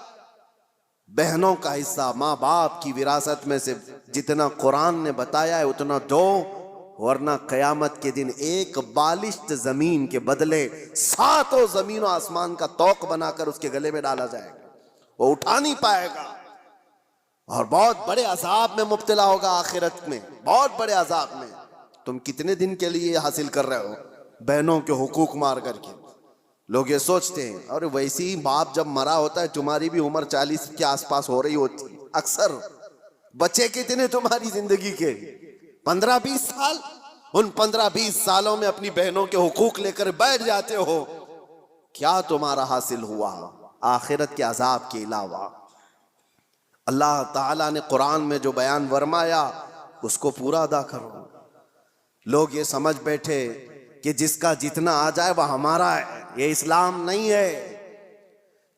بہنوں کا حصہ ماں باپ کی وراثت میں سے جتنا قرآن نے بتایا ہے اتنا دو، ورنہ قیامت کے دن ایک بالشت زمین کے بدلے 7 زمین و آسمان کا توق بنا کر اس کے گلے میں ڈالا جائے گا. وہ اٹھا نہیں پائے گا اور بہت بڑے عذاب میں مبتلا ہوگا آخرت میں، بہت بڑے عذاب میں. تم کتنے دن کے لیے حاصل کر رہے ہو بہنوں کے حقوق مار کر کے؟ لوگ یہ سوچتے ہیں اور ویسے ہی باپ جب مرا ہوتا ہے تمہاری بھی عمر 40 کے آس پاس ہو رہی ہوتی ہے اکثر. بچے کتنے تمہاری زندگی کے؟ 15-20 سال. ان 15-20 سالوں میں اپنی بہنوں کے حقوق لے کر بیٹھ جاتے ہو. کیا تمہارا حاصل ہوا آخرت کے عذاب کے علاوہ؟ اللہ تعالیٰ نے قرآن میں جو بیان فرمایا اس کو پورا ادا کرو. لوگ یہ سمجھ بیٹھے کہ جس کا جتنا آ جائے وہ ہمارا ہے. یہ اسلام نہیں ہے.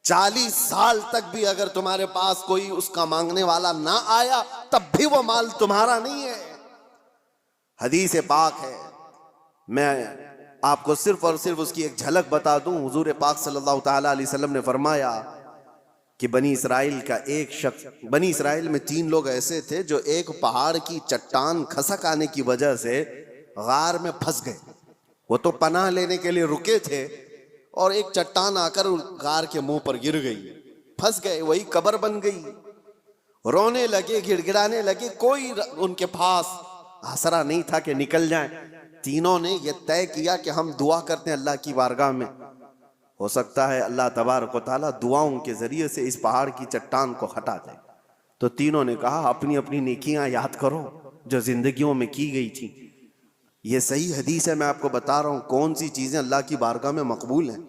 40 سال تک بھی اگر تمہارے پاس کوئی اس کا مانگنے والا نہ آیا تب بھی وہ مال تمہارا نہیں ہے. حدیث پاک ہے، میں آپ کو صرف اور صرف اس کی ایک جھلک بتا دوں. حضور پاک صلی اللہ تعالیٰ علیہ وسلم نے فرمایا کہ بنی اسرائیل کا ایک شخص، بنی اسرائیل میں 3 لوگ ایسے تھے جو ایک پہاڑ کی چٹان کھسک آنے کی وجہ سے غار میں پھنس گئے. وہ تو پناہ لینے کے لیے رکے تھے اور ایک چٹان آ کر غار کے منہ پر گر گئی، پھنس گئے، وہی قبر بن گئی. رونے لگے، گڑ گڑانے لگے، کوئی ان کے پاس آسرا نہیں تھا کہ نکل جائیں. تینوں نے یہ طے کیا کہ ہم دعا کرتے ہیں اللہ کی بارگاہ میں، ہو سکتا ہے اللہ تبارک و تعالیٰ دعاؤں کے ذریعے سے اس پہاڑ کی چٹان کو ہٹا دے. تو تینوں نے کہا اپنی اپنی نیکیاں یاد کرو جو زندگیوں میں کی گئی تھی. یہ صحیح حدیث ہے، میں آپ کو بتا رہا ہوں کون سی چیزیں اللہ کی بارگاہ میں مقبول ہیں.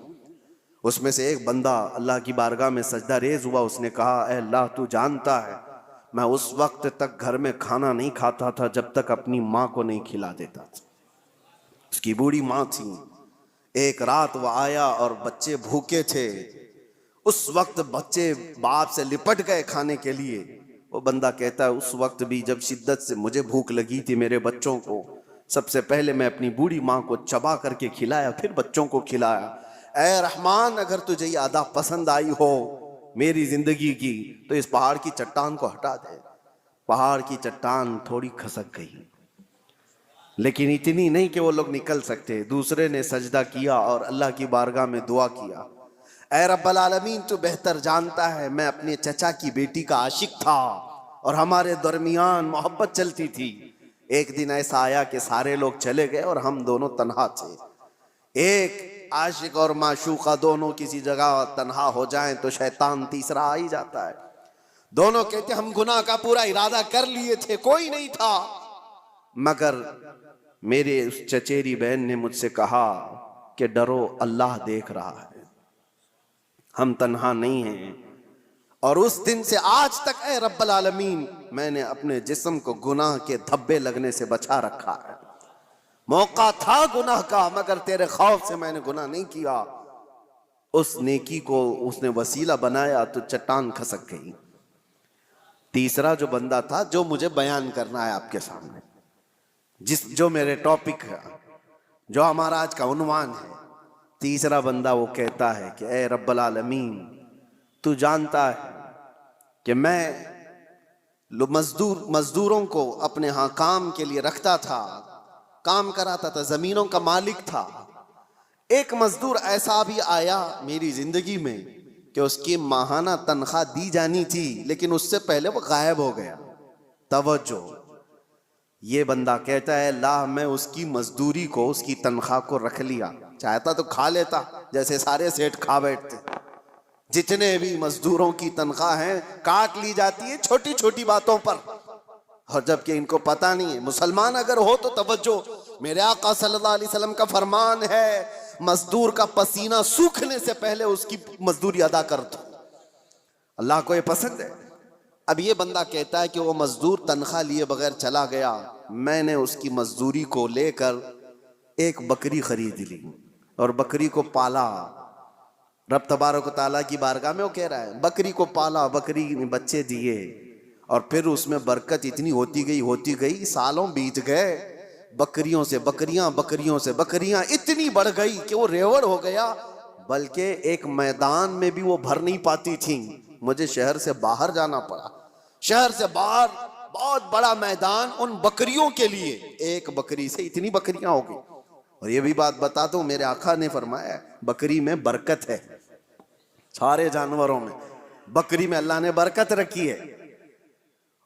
اس میں سے ایک بندہ اللہ کی بارگاہ میں سجدہ ریز ہوا. اس نے کہا اے اللہ تو جانتا ہے میں اس وقت تک گھر میں کھانا نہیں کھاتا تھا جب تک اپنی ماں کو نہیں کھلا دیتا تھا. اس کی بوڑھی ماں تھی. ایک رات وہ آیا اور بچے بھوکے تھے. اس وقت بچے باپ سے لپٹ گئے کھانے کے لیے. وہ بندہ کہتا ہے اس وقت بھی جب شدت سے مجھے بھوک لگی تھی میرے بچوں کو، سب سے پہلے میں اپنی بوڑھی ماں کو چبا کر کے کھلایا، پھر بچوں کو کھلایا. اے رحمان اگر تجھے یہ ادا پسند آئی ہو میری زندگی کی تو اس پہاڑ کی چٹان کو ہٹا دے. پہاڑ کی چٹان تھوڑی کھسک گئی لیکن اتنی نہیں کہ وہ لوگ نکل سکتے. دوسرے نے سجدہ کیا اور اللہ کی بارگاہ میں دعا کیا، اے رب العالمین تو بہتر جانتا ہے میں اپنے چچا کی بیٹی کا عاشق تھا اور ہمارے درمیان محبت چلتی تھی. ایک دن ایسا آیا کہ سارے لوگ چلے گئے اور ہم دونوں تنہا تھے. ایک عاشق اور معشوقہ دونوں کسی جگہ تنہا ہو جائیں تو شیطان تیسرا آ ہی جاتا ہے. دونوں کہتے ہم گناہ کا پورا ارادہ کر لیے تھے، کوئی نہیں تھا، مگر میرے اس چچیری بہن نے مجھ سے کہا کہ ڈرو اللہ دیکھ رہا ہے، ہم تنہا نہیں ہیں. اور اس دن سے آج تک اے رب العالمین میں نے اپنے جسم کو گناہ کے دھبے لگنے سے بچا رکھا ہے. موقع تھا گناہ کا مگر تیرے خوف سے میں نے گناہ نہیں کیا. اس نیکی کو اس نے وسیلہ بنایا تو چٹان کھسک گئی. تیسرا جو بندہ تھا جو مجھے بیان کرنا ہے آپ کے سامنے، جو میرے ٹاپک ہے، جو ہمارا آج کا عنوان ہے، تیسرا بندہ وہ کہتا ہے کہ اے رب العالمین تو جانتا ہے کہ میں مزدوروں کو اپنے ہاں کام کے لیے رکھتا تھا، کام کراتا تھا، زمینوں کا مالک تھا. ایک مزدور ایسا بھی آیا میری زندگی میں کہ اس کی ماہانہ تنخواہ دی جانی تھی لیکن اس سے پہلے وہ غائب ہو گیا. توجہ، یہ بندہ کہتا ہے اللہ میں اس کی مزدوری کو، اس کی تنخواہ کو رکھ لیا، چاہتا تو کھا لیتا جیسے سارے سیٹ کھا بیٹھتے، جتنے بھی مزدوروں کی تنخواہ ہیں کاٹ لی جاتی ہے چھوٹی چھوٹی باتوں پر، اور جبکہ ان کو پتہ نہیں ہے۔ مسلمان اگر ہو تو توجہ، میرے آقا صلی اللہ علیہ وسلم کا فرمان ہے مزدور کا پسینہ سوکھنے سے پہلے اس کی مزدوری ادا کر دو، اللہ کو یہ پسند ہے۔ اب یہ بندہ کہتا ہے کہ وہ مزدور تنخواہ لیے بغیر چلا گیا، میں نے اس کی مزدوری کو لے کر ایک بکری خرید لی اور بکری کو پالا۔ رب تبارک و تعالیٰ کی بارگاہ میں وہ کہہ رہا ہے بکری کو پالا، بکری نے بچے دیے، اور پھر اس میں برکت اتنی ہوتی گئی، سالوں بیت گئے، بکریوں سے بکریاں، بکریوں سے بکریاں اتنی بڑھ گئی کہ وہ ریوڑ ہو گیا، بلکہ ایک میدان میں بھی وہ بھر نہیں پاتی تھیں، مجھے شہر سے باہر جانا پڑا، شہر سے باہر بہت بڑا میدان ان بکریوں کے لیے، ایک بکری سے اتنی بکریاں ہو گئی۔ اور یہ بھی بات بتا دوں، میرے آقا نے فرمایا بکری میں برکت ہے، سارے جانوروں میں بکری میں اللہ نے برکت رکھی ہے،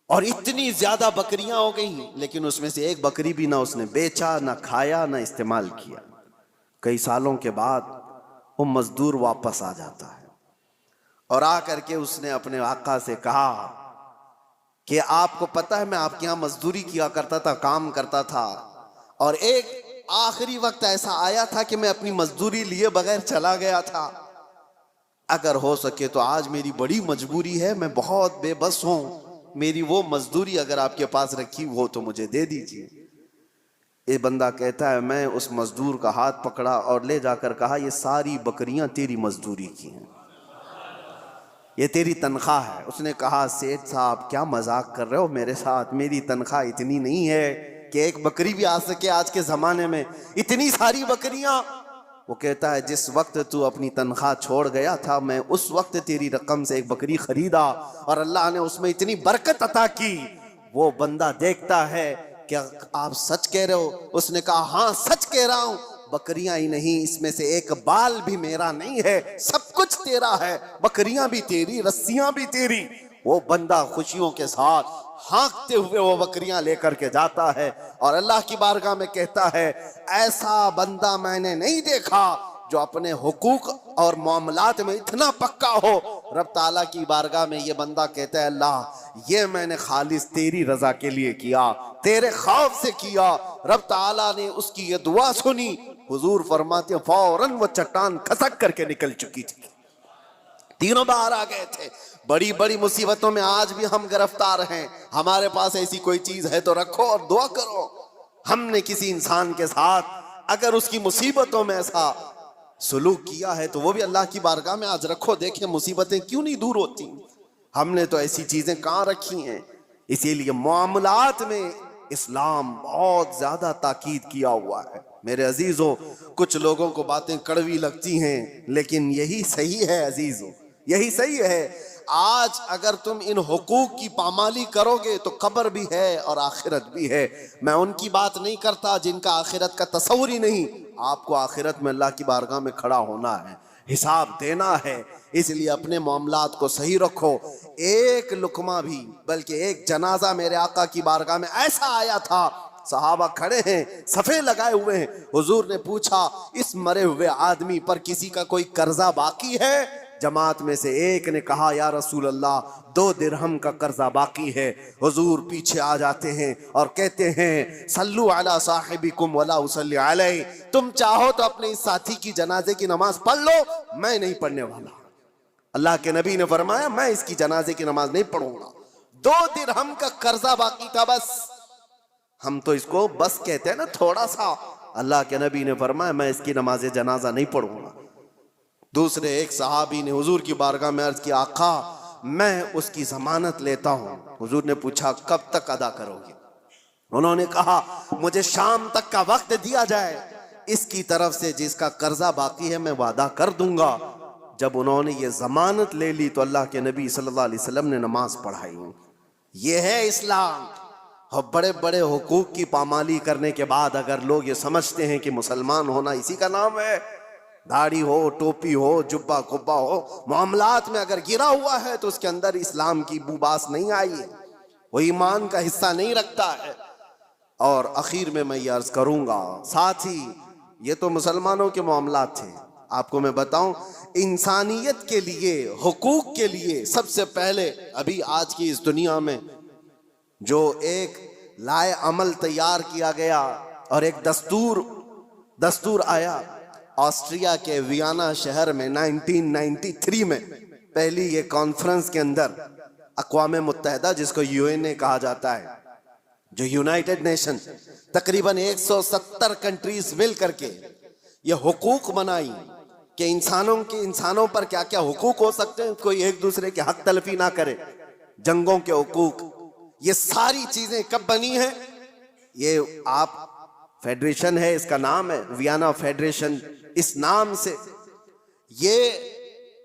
اور اتنی زیادہ بکریاں ہو گئیں، لیکن اس میں سے ایک بکری بھی نہ اس نے بیچا، نہ کھایا، نہ استعمال کیا۔ کئی سالوں کے بعد وہ مزدور واپس آ جاتا ہے، اور آ کر کے اس نے اپنے آقا سے کہا کہ آپ کو پتہ ہے میں آپ کے یہاں مزدوری کیا کرتا تھا، کام کرتا تھا، اور ایک آخری وقت ایسا آیا تھا کہ میں اپنی مزدوری لیے بغیر چلا گیا تھا، اگر ہو سکے تو آج میری بڑی مجبوری ہے، میں بہت بے بس ہوں، میری وہ مزدوری اگر آپ کے پاس رکھی ہو تو مجھے دے دیجیے۔ یہ بندہ کہتا ہے میں اس مزدور کا ہاتھ پکڑا اور لے جا کر کہا یہ ساری بکریاں تیری مزدوری کی ہیں، یہ تیری تنخواہ ہے۔ اس نے کہا سیٹھ صاحب کیا مذاق کر رہے ہو میرے ساتھ، میری تنخواہ اتنی نہیں ہے کہ ایک بکری بھی آ سکے آج کے زمانے میں، اتنی ساری بکریاں۔ وہ کہتا ہے جس وقت تو اپنی تنخواہ چھوڑ گیا تھا میں اس وقت تیری رقم سے ایک بکری خریدا اور اللہ نے اس میں اتنی برکت عطا کی۔ وہ بندہ دیکھتا ہے کہ آپ سچ کہہ رہے ہو؟ اس نے کہا ہاں سچ کہہ رہا ہوں، بکریاں ہی نہیں اس میں سے ایک بال بھی میرا نہیں ہے، سب کچھ تیرا ہے، بکریاں بھی تیری، رسیاں بھی تیری۔ وہ بندہ خوشیوں کے ساتھ ہانکتے ہوئے وہ بکریاں لے کر کے جاتا ہے اور اللہ کی بارگاہ میں کہتا ہے ایسا بندہ میں نے نہیں دیکھا جو اپنے حقوق اور معاملات میں اتنا پکا ہو۔ رب تعالیٰ کی بارگاہ میں یہ بندہ کہتا ہے اللہ یہ میں نے خالص تیری رضا کے لیے کیا، تیرے خوف سے کیا۔ رب تعالیٰ نے اس کی یہ دعا سنی، حضور فرماتے ہیں فوراً وہ چٹان کھسک کر کے نکل چکی تھی، تینوں باہر آ گئے تھے۔ بڑی بڑی مصیبتوں میں آج بھی ہم گرفتار ہیں، ہمارے پاس ایسی کوئی چیز ہے تو رکھو اور دعا کرو۔ ہم نے کسی انسان کے ساتھ اگر اس کی مصیبتوں میں ایسا سلوک کیا ہے تو وہ بھی اللہ کی بارگاہ میں آج رکھو، دیکھیں مصیبتیں کیوں نہیں دور ہوتی۔ ہم نے تو ایسی چیزیں کہاں رکھی ہیں۔ اسی لیے معاملات میں اسلام بہت زیادہ تاکید کیا ہوا ہے۔ میرے عزیزو کچھ لوگوں کو باتیں کڑوی لگتی ہیں لیکن یہی صحیح ہے عزیزو، یہی صحیح ہے۔ آج اگر تم ان حقوق کی پامالی کرو گے تو قبر بھی ہے اور آخرت بھی ہے۔ میں ان کی بات نہیں کرتا جن کا آخرت کا تصور ہی نہیں، آپ کو آخرت میں اللہ کی بارگاہ میں کھڑا ہونا ہے، حساب دینا ہے، اس لیے اپنے معاملات کو صحیح رکھو۔ ایک لقمہ بھی بلکہ ایک جنازہ میرے آقا کی بارگاہ میں ایسا آیا تھا، صحابہ کھڑے ہیں صفے لگائے ہوئے ہیں، حضور نے پوچھا اس مرے ہوئے آدمی پر کسی کا کوئی قرضہ باقی ہے؟ جماعت میں سے ایک نے کہا یا رسول اللہ 2 درہم کا قرضہ باقی ہے۔ حضور پیچھے آ جاتے ہیں اور کہتے ہیں صلو علی صاحبکم ولا اصلی علیہ، تم چاہو تو اپنے اس ساتھی کی جنازے کی نماز پڑھ لو، میں نہیں پڑھنے والا۔ اللہ کے نبی نے فرمایا میں اس کی جنازے کی نماز نہیں پڑھوں گا۔ 2 درہم کا قرضہ باقی تھا، بس ہم تو اس کو بس کہتے ہیں نا تھوڑا سا۔ اللہ کے نبی نے فرمایا میں اس کی نماز جنازہ نہیں پڑھوں گا۔ دوسرے ایک صحابی نے حضور کی بارگاہ میں عرض کیا آقا میں اس کی ضمانت لیتا ہوں۔ حضور نے پوچھا کب تک ادا کرو گے؟ انہوں نے کہا مجھے شام تک کا وقت دیا جائے، اس کی طرف سے جس کا قرضہ باقی ہے میں وعدہ کر دوں گا۔ جب انہوں نے یہ ضمانت لے لی تو اللہ کے نبی صلی اللہ علیہ وسلم نے نماز پڑھائی۔ یہ ہے اسلام۔ اور بڑے بڑے حقوق کی پامالی کرنے کے بعد اگر لوگ یہ سمجھتے ہیں کہ مسلمان ہونا اسی کا نام ہے، داڑھی ہو، ٹوپی ہو، جبہ قبہ ہو، معاملات میں اگر گرا ہوا ہے تو اس کے اندر اسلام کی بو باس نہیں آئی ہے، وہ ایمان کا حصہ نہیں رکھتا ہے۔ اور اخیر میں یہ عرض کروں گا، ساتھ ہی یہ تو مسلمانوں کے معاملات تھے، آپ کو میں بتاؤں انسانیت کے لیے، حقوق کے لیے سب سے پہلے ابھی آج کی اس دنیا میں جو ایک لائے عمل تیار کیا گیا اور ایک دستور آیا آسٹریا کے ویانا شہر میں 1993 میں، پہلی یہ کانفرنس کے اندر اقوام متحدہ جس کو UN کہا جاتا ہے، جو یونائٹڈ نیشن، تقریباً 170 کنٹریز مل کر کے یہ حقوق بنائی کہ انسانوں پر کیا کیا حقوق ہو سکتے ہیں، کوئی ایک دوسرے کے حق تلفی نہ کرے، جنگوں کے حقوق، یہ ساری چیزیں کب بنی ہیں؟ یہ آپ فیڈریشن ہے، اس کا نام ہے ویانا فیڈریشن، اس نام سے یہ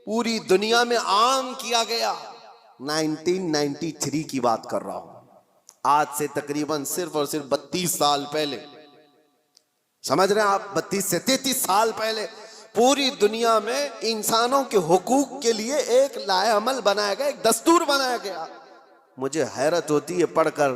پوری دنیا میں عام کیا گیا 1993 کی بات کر رہا ہوں، آج سے تقریباً صرف اور صرف 32 سال پہلے، سمجھ رہے ہیں آپ، 32 سے 33 سال پہلے پوری دنیا میں انسانوں کے حقوق کے لیے ایک لائحہ عمل بنایا گیا، ایک دستور بنایا گیا۔ مجھے حیرت ہوتی ہے پڑھ کر،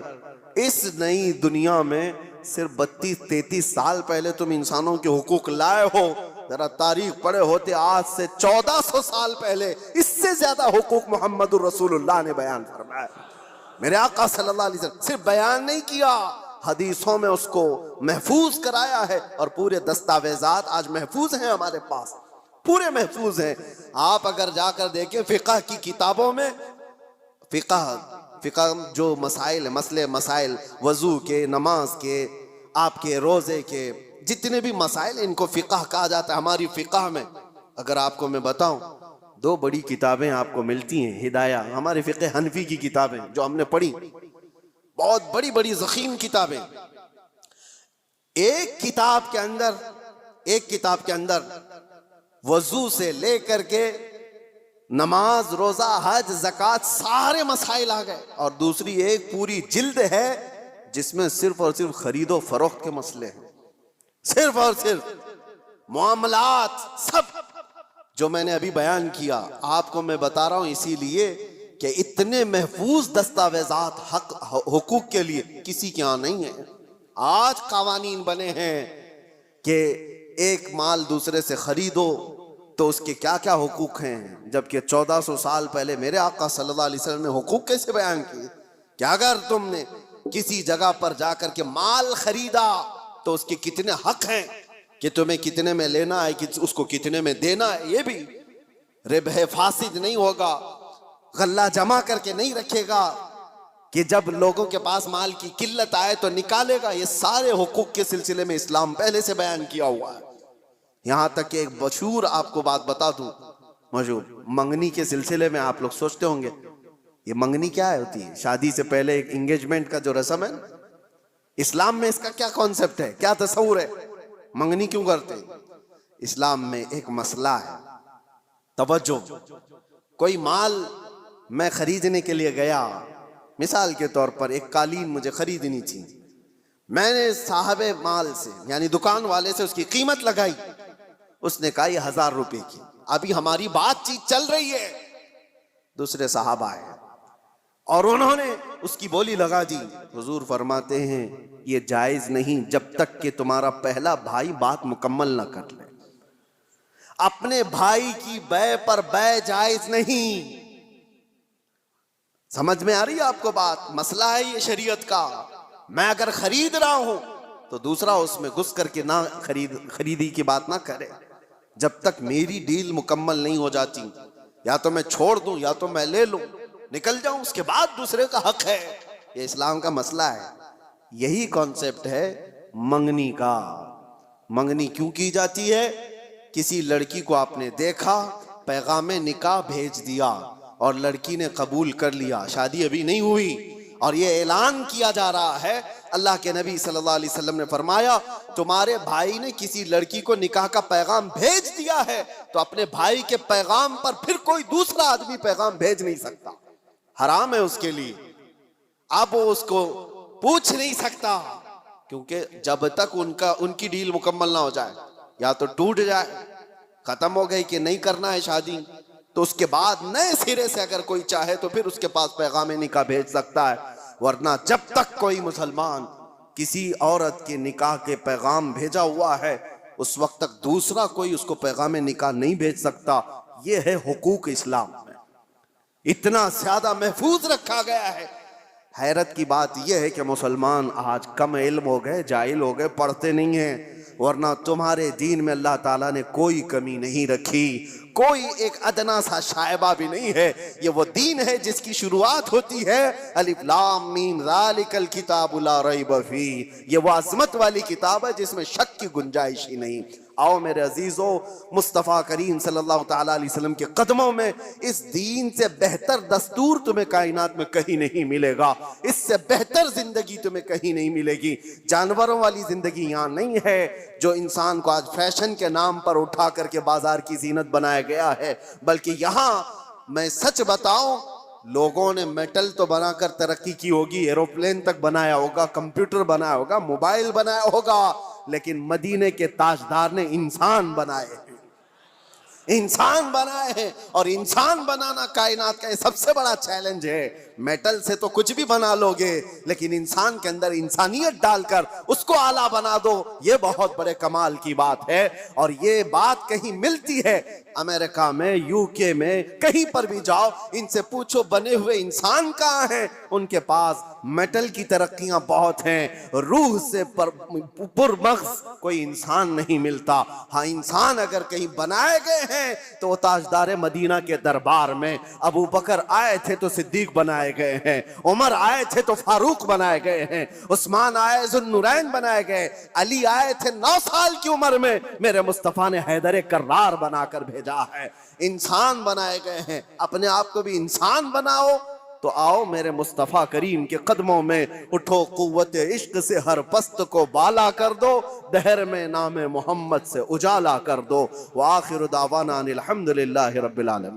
اس نئی دنیا میں صرف 32-33 سال پہلے تم انسانوں کے حقوق لائے ہو، ذرا تاریخ پڑھے ہوتے آج سے 1400 سال پہلے اس سے زیادہ حقوق محمد الرسول اللہ نے بیان فرمایا۔ میرے آقا صلی اللہ علیہ وسلم صرف بیان نہیں کیا، حدیثوں میں اس کو محفوظ کرایا ہے، اور پورے دستاویزات آج محفوظ ہیں ہمارے پاس، پورے محفوظ ہیں۔ آپ اگر جا کر دیکھیں فقہ کی کتابوں میں، فقہ جو مسائل، مسائل وضو کے، نماز کے، آپ کے روزے کے، جتنے بھی مسائل ان کو فقہ کہا جاتا ہے۔ ہماری فقہ میں اگر آپ کو میں بتاؤں 2 بڑی کتابیں آپ کو ملتی ہیں، ہدایہ، ہمارے فقہ حنفی کی کتابیں جو ہم نے پڑھی، بہت بڑی بڑی ضخیم کتابیں، ایک کتاب کے اندر وضو سے لے کر کے نماز، روزہ، حج، زکوٰۃ سارے مسائل آ گئے، اور دوسری ایک پوری جلد ہے جس میں صرف اور صرف خرید و فروخت کے مسئلے ہیں، صرف اور صرف معاملات، سب جو میں نے ابھی بیان کیا آپ کو میں بتا رہا ہوں اسی لیے کہ اتنے محفوظ دستاویزات حقوق کے لیے کسی کے ہاں نہیں ہیں۔ آج قوانین بنے ہیں کہ ایک مال دوسرے سے خریدو تو اس کے کیا کیا حقوق ہیں، جبکہ 1400 سال پہلے میرے آقا صلی اللہ علیہ وسلم نے حقوق کیسے بیان کیے کہ اگر تم نے کسی جگہ پر جا کر کے مال خریدا تو اس کے کتنے حق ہیں، کہ تمہیں کتنے میں لینا ہے، اس کو کتنے میں دینا ہے، یہ بھی ربح فاسد نہیں ہوگا، غلہ جمع کر کے نہیں رکھے گا کہ جب لوگوں کے پاس مال کی قلت آئے تو نکالے گا، یہ سارے حقوق کے سلسلے میں اسلام پہلے سے بیان کیا ہوا ہے۔ یہاں تک کہ ایک مشہور آپ کو بات بتا دوں، مشہور منگنی کے سلسلے میں آپ لوگ سوچتے ہوں گے یہ منگنی کیا ہوتی ہے، شادی سے پہلے ایک انگیجمنٹ کا جو رسم ہے، اسلام میں اس کا کیا کانسیپٹ ہے، کیا تصور ہے، منگنی کیوں کرتے ہیں؟ اسلام میں ایک مسئلہ ہے، توجہ، کوئی مال میں خریدنے کے لیے گیا، مثال کے طور پر ایک قالین مجھے خریدنی تھی، میں نے صاحب مال سے یعنی دکان والے سے اس کی قیمت لگائی، اس نے کہا یہ 1000 روپے کی، ابھی ہماری بات چیت چل رہی ہے، دوسرے صحابہ آئے اور انہوں نے اس کی بولی لگا دی، حضور فرماتے ہیں یہ جائز نہیں جب تک کہ تمہارا پہلا بھائی بات مکمل نہ کر لے، اپنے بھائی کی بے پر بے جائز نہیں۔ سمجھ میں آ رہی ہے آپ کو بات؟ مسئلہ ہے یہ شریعت کا، میں اگر خرید رہا ہوں تو دوسرا اس میں گھس کر کے نہ خریدی کی بات نہ کرے، جب تک میری ڈیل مکمل نہیں ہو جاتی، یا تو میں چھوڑ دوں یا تو میں لے لوں، نکل جاؤں، اس کے بعد دوسرے کا حق ہے، یہ اسلام کا مسئلہ ہے۔ یہی کانسیپٹ ہے منگنی کا۔ منگنی کیوں کی جاتی ہے؟ کسی لڑکی کو آپ نے دیکھا، پیغام نکاح بھیج دیا اور لڑکی نے قبول کر لیا، شادی ابھی نہیں ہوئی، اور یہ اعلان کیا جا رہا ہے، اللہ کے نبی صلی اللہ علیہ وسلم نے فرمایا تمہارے بھائی نے کسی لڑکی کو نکاح کا پیغام بھیج دیا ہے تو اپنے بھائی کے پیغام پر پھر کوئی دوسرا آدمی پیغام بھیج نہیں سکتا، حرام ہے اس کے لیے۔ اب وہ اس کو پوچھ نہیں سکتا، کیونکہ جب تک ان کی ڈیل مکمل نہ ہو جائے، یا تو ٹوٹ جائے، ختم ہو گئی کہ نہیں کرنا ہے شادی، تو اس کے بعد نئے سرے سے اگر کوئی چاہے تو پھر اس کے پاس پیغام نکاح بھیج سکتا ہے، ورنہ جب تک کوئی مسلمان کسی عورت کے نکاح کے پیغام بھیجا ہوا ہے، اس وقت تک دوسرا کوئی اس کو پیغام نکاح نہیں بھیج سکتا. یہ ہے حقوق اسلام میں، اتنا زیادہ محفوظ رکھا گیا ہے. حیرت کی بات یہ ہے کہ مسلمان آج کم علم ہو گئے، جاہل ہو گئے، پڑھتے نہیں ہیں، ورنہ تمہارے دین میں اللہ تعالیٰ نے کوئی کمی نہیں رکھی، کوئی ایک ادنا سا شائبہ بھی نہیں ہے. یہ وہ دین ہے جس کی شروعات ہوتی ہے الف لام میم ذالک الکتاب لا ریب فیہ. یہ وہ عظمت والی کتاب ہے جس میں شک کی گنجائش ہی نہیں. آؤ میرے عزیزو، مصطفیٰ کریم صلی اللہ تعالیٰ علیہ وسلم کے قدموں میں اس دین سے بہتر دستور تمہیں کائنات میں کہیں نہیں ملے گا، اس سے بہتر زندگی تمہیں کہیں نہیں ملے گی. جانوروں والی زندگی یہاں نہیں ہے جو انسان کو آج فیشن کے نام پر اٹھا کر کے بازار کی زینت بنایا گیا ہے، بلکہ یہاں میں سچ بتاؤں لوگوں نے میٹل تو بنا کر ترقی کی ہوگی، ایروپلین تک بنایا ہوگا، کمپیوٹر بنایا ہوگا، موبائل بنایا ہوگا، لیکن مدینے کے تاجدار نے انسان بنائے ہیں، انسان بنائے ہیں. اور انسان بنانا کائنات کا سب سے بڑا چیلنج ہے. میٹل سے تو کچھ بھی بنا لو گے، لیکن انسان کے اندر انسانیت ڈال کر اس کو اعلیٰ بنا دو، یہ بہت بڑے کمال کی بات ہے. اور یہ بات کہیں ملتی ہے امریکہ میں، یو کے میں، کہیں پر بھی جاؤ ان سے پوچھو بنے ہوئے انسان کہاں ہیں، ان کے پاس میٹل کی ترقیاں بہت ہیں، روح سے پرمغز کوئی انسان نہیں ملتا. ہاں انسان اگر کہیں بنائے گئے ہیں تو وہ تاجدار مدینہ کے دربار میں ابو بکر آئے تھے تو صدیق بنائے گئے ہیں، عمر آئے تھے تو فاروق بنائے گئے ہیں، عثمان آئے ذوالنورین بنائے گئے، علی آئے تھے 9 سال کی عمر میں، میرے مصطفیٰ نے حیدر کرار بنا کر بھیجا ہے. انسان بنائے گئے ہیں. اپنے آپ کو بھی انسان بناؤ تو آؤ میرے مصطفیٰ کریم کے قدموں میں اٹھو، قوت عشق سے ہر پست کو بالا کر دو، دہر میں نام محمد سے اجالا کر دو. وآخر دعوانا ان الحمدللہ رب العالمین.